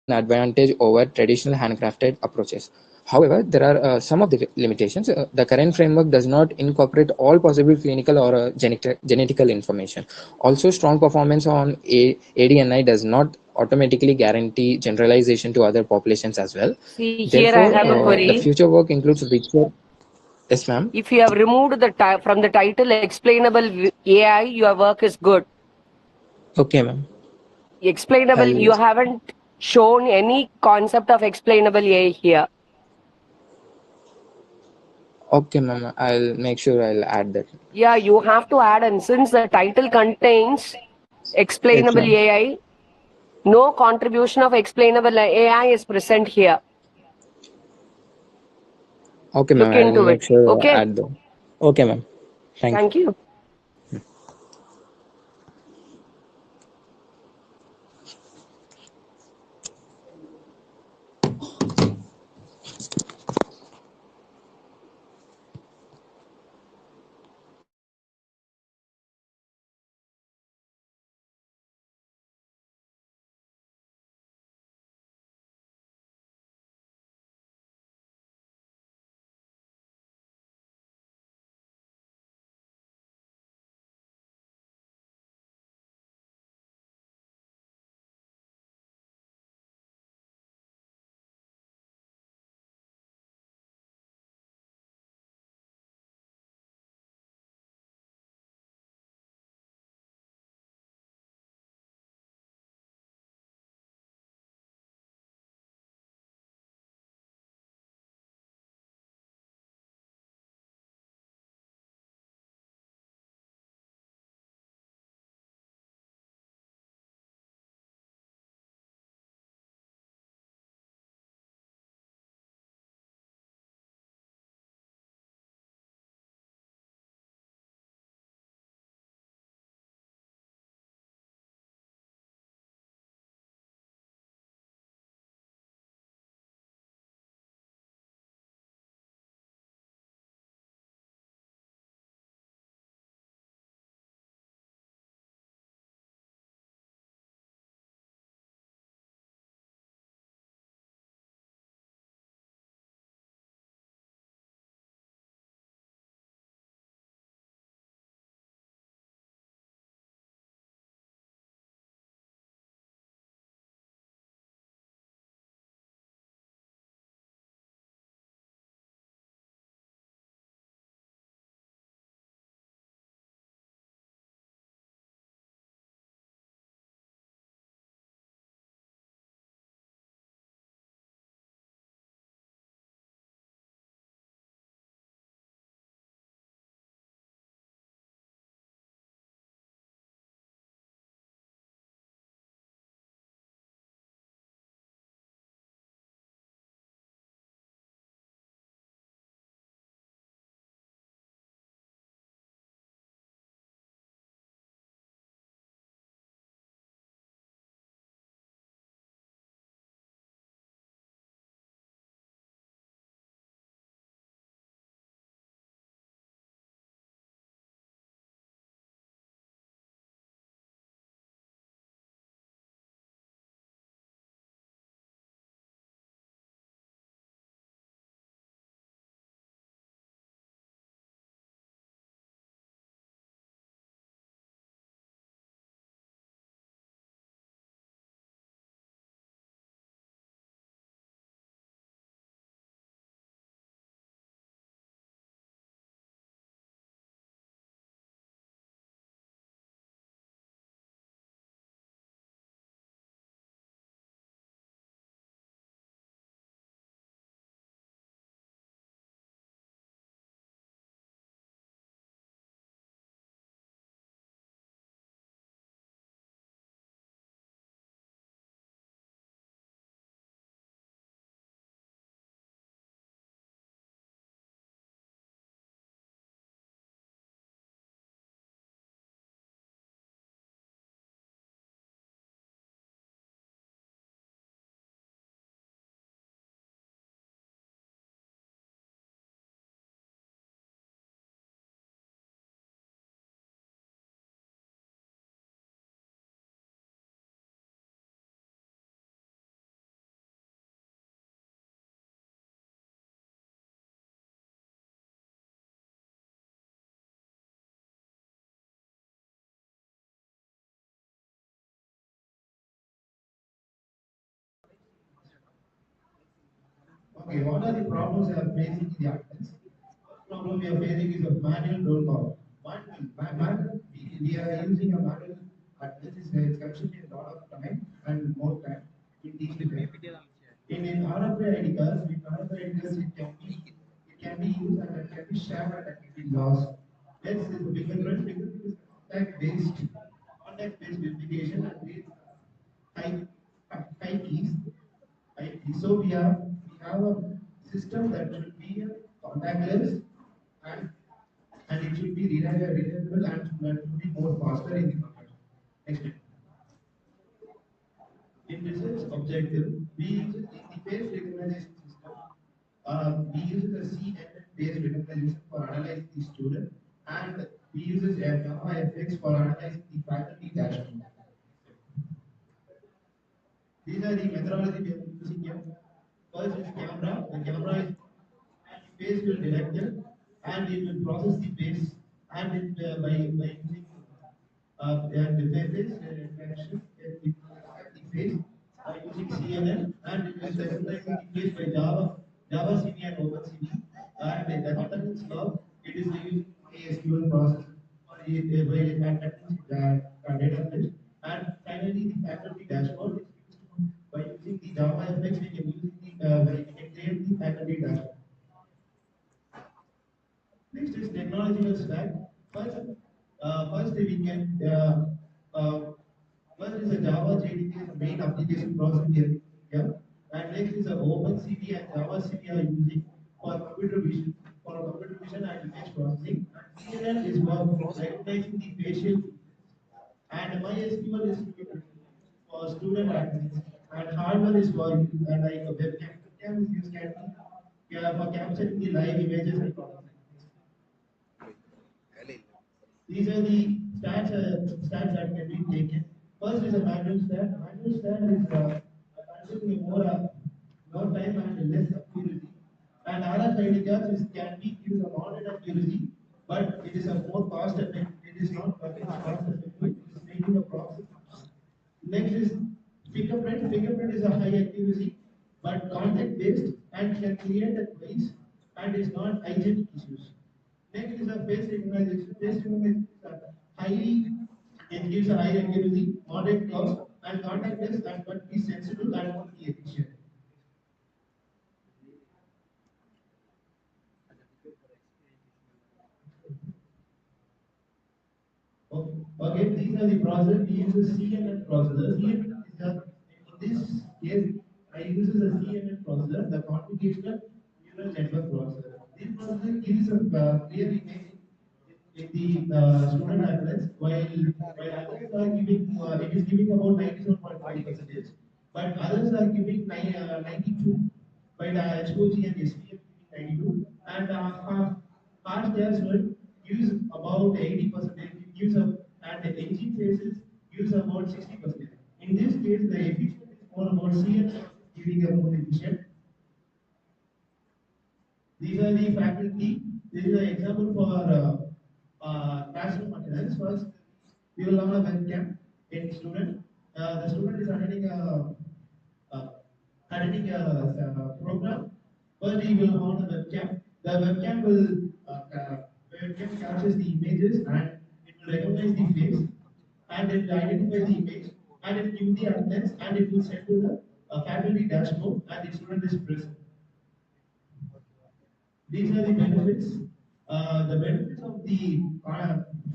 advantage over traditional handcrafted approaches. However, there are some of the limitations. The current framework does not incorporate all possible clinical or genetical information. Also, strong performance on ADNI does not automatically guarantee generalization to other populations as well. See, here Therefore, I have a the query. future work includes richer. Yes, ma'am. If you have removed the from the title explainable AI, your work is good. Okay, ma'am. Explainable, you haven't shown any concept of explainable AI here. Okay, ma'am. I'll make sure I'll add that. Yeah, you have to add, and since the title contains explainable Yes, AI, no contribution of explainable AI is present here. Okay, ma'am. Look I'll into make it. sure Okay. add them. Okay, ma'am. Thank you. Okay, what are the problems we are facing in the attendance? First problem we are facing is a manual roll call. We are using a manual attendance is consuming a lot of time and more time in these devices. In RFID ID cards, with RFID ID cards, it can be used and it can be shared and it can be lost. Next is fingerprint. Fingerprint is contact-based verification and with high keys. So we have a system that should be contactless and it should be reliable and should be more faster in the contact. Next. In research objective, we use the face recognition system. We use the CNN face recognition for analyzing the student, and we use Java FX for analyzing the faculty dashboard. These are the methodology we are using here. First is camera. The camera is face will detect it, and it will process the face, and it by using and the face recognition, it will detect the face by using CNN, and it is recognizing the face by Java CV and OpenCV, and the attendance log. It is using ASQL process or by attendance database, and finally the faculty dashboard is used by using the Java FX. We can use we can create the faculty dashboard. Next is technological stack. First we can first is a Java JDK is the main application process here, and next is a OpenCV and Java CV are using for computer vision and image processing. And CNN is for recognizing the facial and MySQL is for student access and hardware is for like a webcam. Webcam is used for capturing the live images and processing. These are the stats that can be taken. First is a manual stat. Manual stat is consuming more time and less accuracy. And RFID cards can be used a moderate accuracy, but it is a more cost effective. It is not cost effective. It is making a process. Next is fingerprint. Fingerprint is a high accuracy, but contact based and can create a trace and is not hygienic issues. Next is a face recognition. Face recognition is a it gives a high accuracy, moderate cost, and contactless and but is sensitive and not efficient. Okay, these are the processors. We use a CNN processor. CNN is in this case, I uses a CNN processor, the computational neural network processor. This processor gives a clear image in the student attendance, while others are giving it is giving about 97.5%, but others are giving 92, while HOG and SPM giving 92, and past as well gives about 80%. It gives up, and the engine phases gives about 60%. In this case, the efficient is more about CN giving a more efficient. These are the faculty. This is an example for classroom attendance. First, we will have a webcam in student. The student is attending a program. First, he will on a webcam. The webcam captures the images and it will recognize the face and it will identify the image and it will give the attendance and it will send to the faculty dashboard and the student is present. These are the benefits. The benefits of the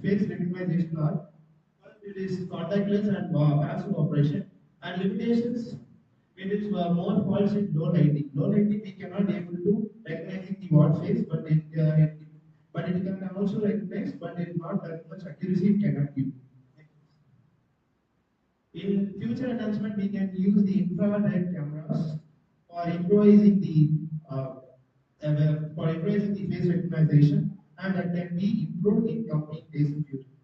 face recognition are first, it is contactless and passive operation, and limitations. It is more faults in low lighting. Low lighting we cannot able to recognize the what face, but it can also recognize, but it is not that much accuracy it cannot give. In future enhancement, we can use the infrared cameras for improvising the face recognition, and that can be improved in coming days in future.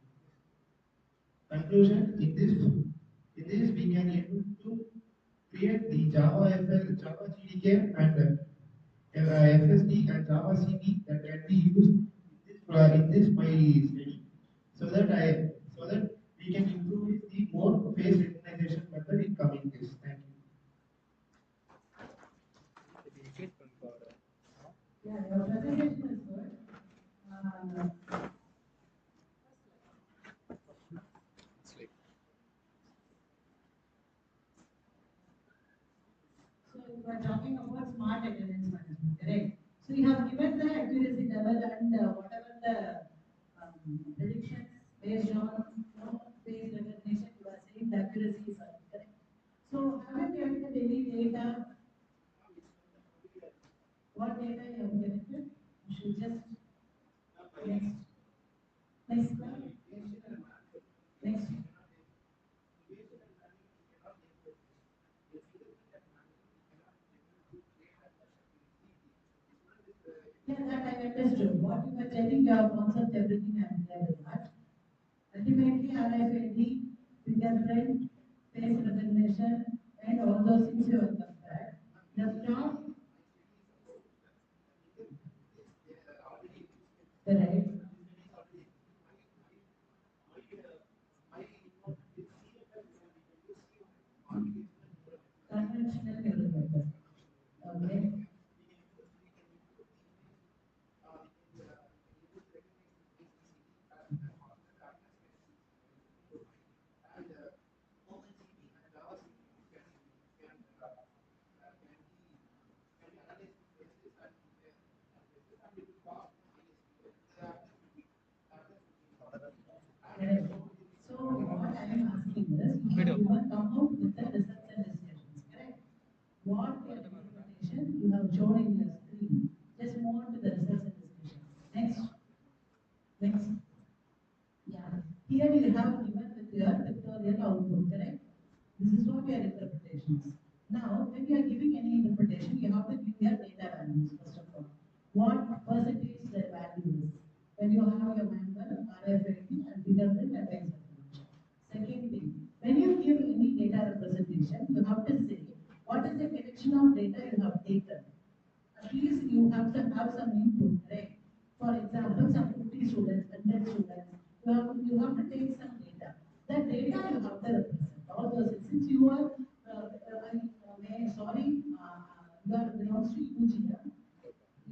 Conclusion: in this we can able to create the Java FL, Java GDK, and FSD and Java CD that can be used in this my study, so that we can improve the more face recognition method in coming days. Thank you. Yeah, your presentation is good. So you are talking about smart attendance management, correct? So you have given the accuracy level and whatever the predictions based on face recognition, you are saying the accuracy is correct. So have you collected any data? What data you have collected? You should just next. Next. Yeah, that I understood. What you were telling your concept, everything I am clear with that. Ultimately, RFID, fingerprint, face recognition, and all those things you have compared. The top, correct. Conventional neural method. Okay. Correct. So what I am asking is, you have come out with the results and discussions, correct? What interpretation you have shown in your screen. Just move on to the results and discussions. Next. Next. Yeah. Here you have given with your pictorial output, correct? This is what your interpretations. Now, when you are giving any interpretation, you have to give your data values, first of all. What percentage the value is? When you have your manual, RFID, and fingerprint and face recognition. Second thing, when you give any data representation, you have to say what is the collection of data you have taken. At least you have to have some input, right? For example, some 50 students, 100 students, you have to take some data. That data you have to represent. All those, since you are, sorry, you are belongs to UG,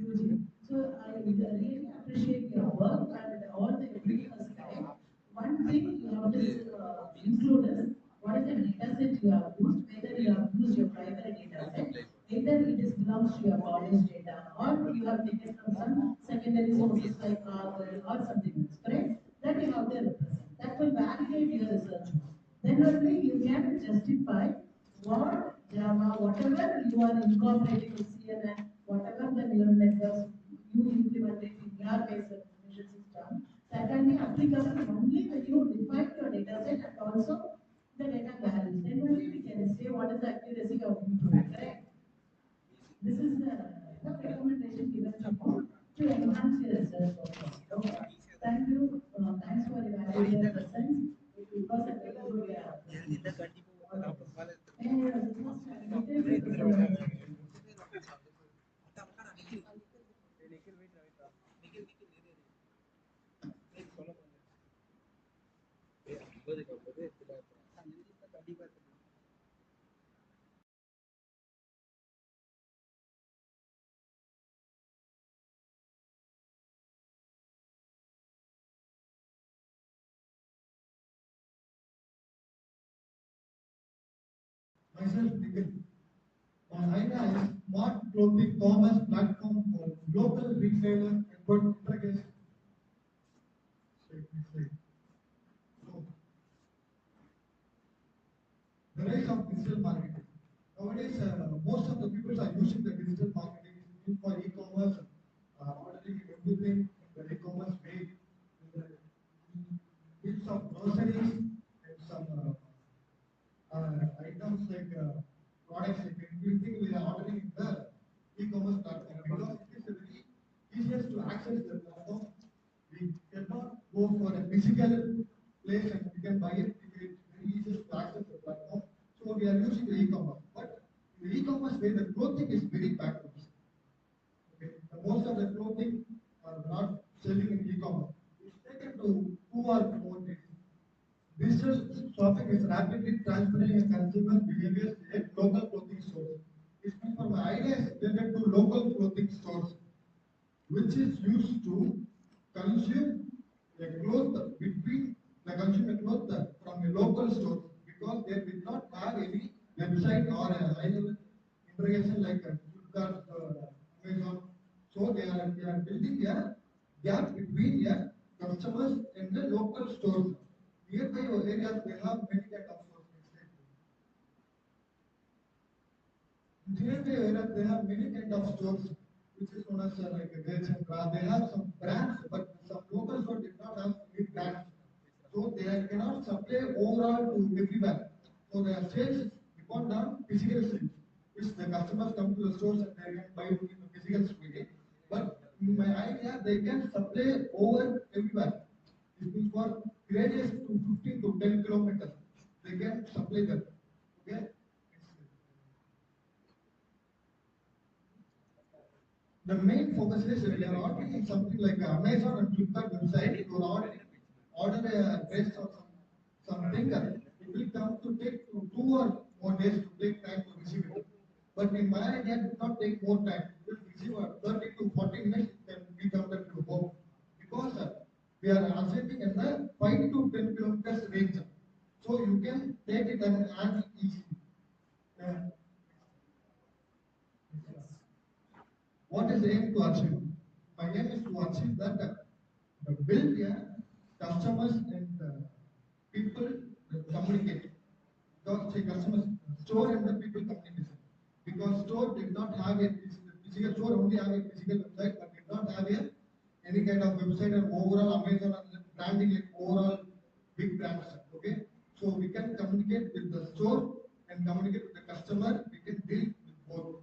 UG. So I really appreciate your work and all the everything was correct. One thing you have to include is what is the data set you have used, whether you have used your primary data set, either it is belongs to your college data or you have taken from some secondary sources like Harvard or something else, correct? That you have to represent. That will validate your research. Then only you can justify what Java, whatever you are incorporating with CNN, whatever the neural networks you implemented in your base recognition system, that can be applicable only when you define your data set and also the data values. Then only we can say what is the accuracy of input, correct? This is the recommendation given to enhance your research purpose. Okay. Thank you. Thanks for evaluating your presence. It was a very good. Myself, Nikhil. My idea is smart clothing commerce platform for local retailer and interface. So, the rise of digital marketing. Nowadays, most of the people are using the digital marketing for e-commerce, ordering everything in the e-commerce way. With some groceries and some items like products like everything we are ordering in the e-commerce platform because it is very easiest to access the platform. We cannot go for a physical place and we can buy it. It is very easiest to access the platform. So we are using the e-commerce. But in the e-commerce way, the clothing is very backwards. Okay. Most of the clothing are not selling in e-commerce. It's taken to 2 or 4 days. Digital shopping is rapidly transferring a consumer behaviors at local clothing stores. It's for my idea is related to local clothing stores. which is used to consume a cloth between the consumer cloth from a local store because they did not have any website or a high level integration like Flipkart, Amazon. So they are building a gap between customers and the local stores. Nearby areas they have many kind of stores. Nearby areas they have many kind of stores, which is known as like they have some brands, but some local stores did not have any brands. So they cannot supply overall to everywhere. So their sales depend on physical sales, which the customers come to the stores and they can buy in the physical way. But in my idea, they can supply over everywhere. This means for radius to 15 to 10 kilometers, they can supply them. Okay. The main focus is we are ordering something like Amazon and Flipkart website. You order a dress or something. It will come to take 2 or more days to take time to receive it. But in my idea, it will not take more time. It will receive 30 to 40 minutes. It can be come back to home because we are assembling in the 5 to 10 kilometers range. So you can take it and handle easily. What is the aim to achieve? My aim is to achieve that build customers and people communicate. Because say customers store and the people communication. Because store did not have a physical store, only have a physical website, but did not have any kind of website and overall Amazon and branding like overall big brands. Okay, so we can communicate with the store and communicate with the customer. We can deal with both.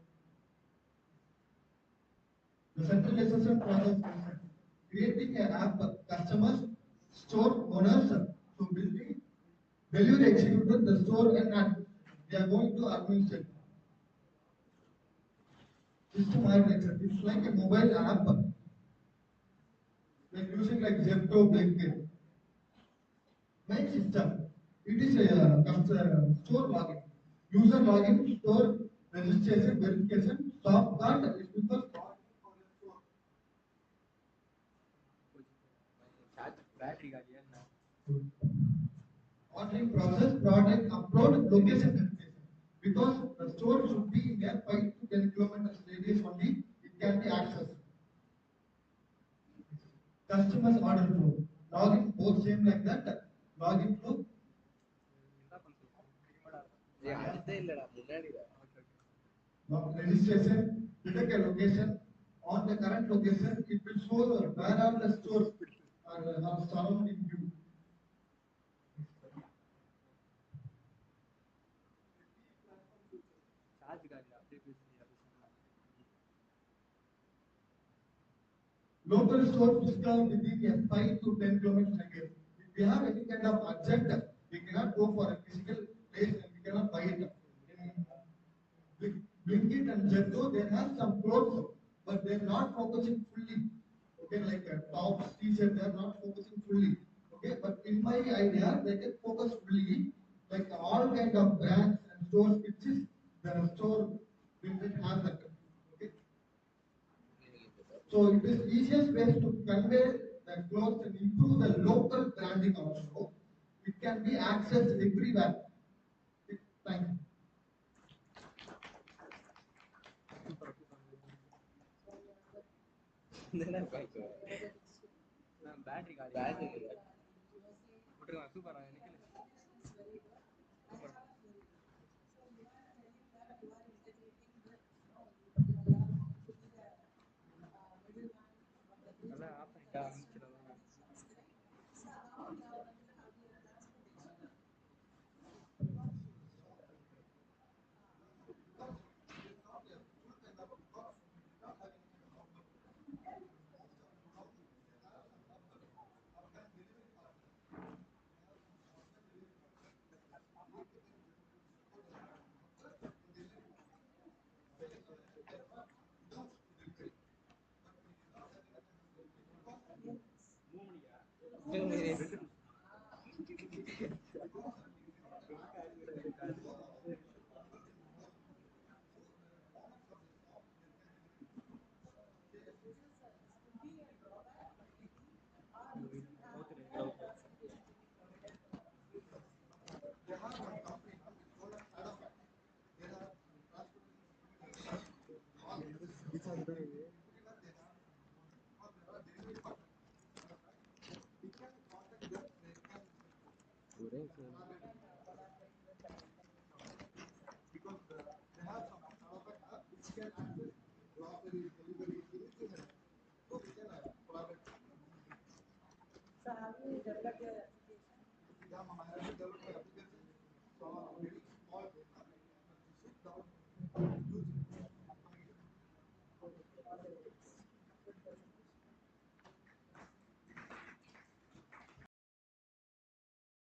The centralization process is creating an app customers, store owners, so building delivery executive, the store and they are going to administrate. System architecture, it's like a mobile app, like using like Zepto, Blinkit. Main system, it is a store login, user login, store registration, verification, stop card, is because ordering process, product, upload, location verification. Because the store should be in a 5 to 10 kilometers radius only, it can be accessed. Customers order flow. Login both same like that. Login flow. Registration, detect a location. On the current location, it will show where are the stores are surrounding you. Local store discount within a 5 to 10 kilometers radius. If we have any kind of urgent, we cannot go for a physical place and we cannot buy it. In Blinkit and Zepto, they have some clothes, but they are not focusing fully. Okay, like tops, t-shirts, they are not focusing fully. Okay, but in my idea, they can focus fully, like all kind of brands and stores, which is the store Blinkit has that. Okay. So it is easiest way to convey the clothes and improve the local branding also. It can be accessed everywhere. Thank you. So have you developed your application? Yeah, ma'am, I have developed my application. So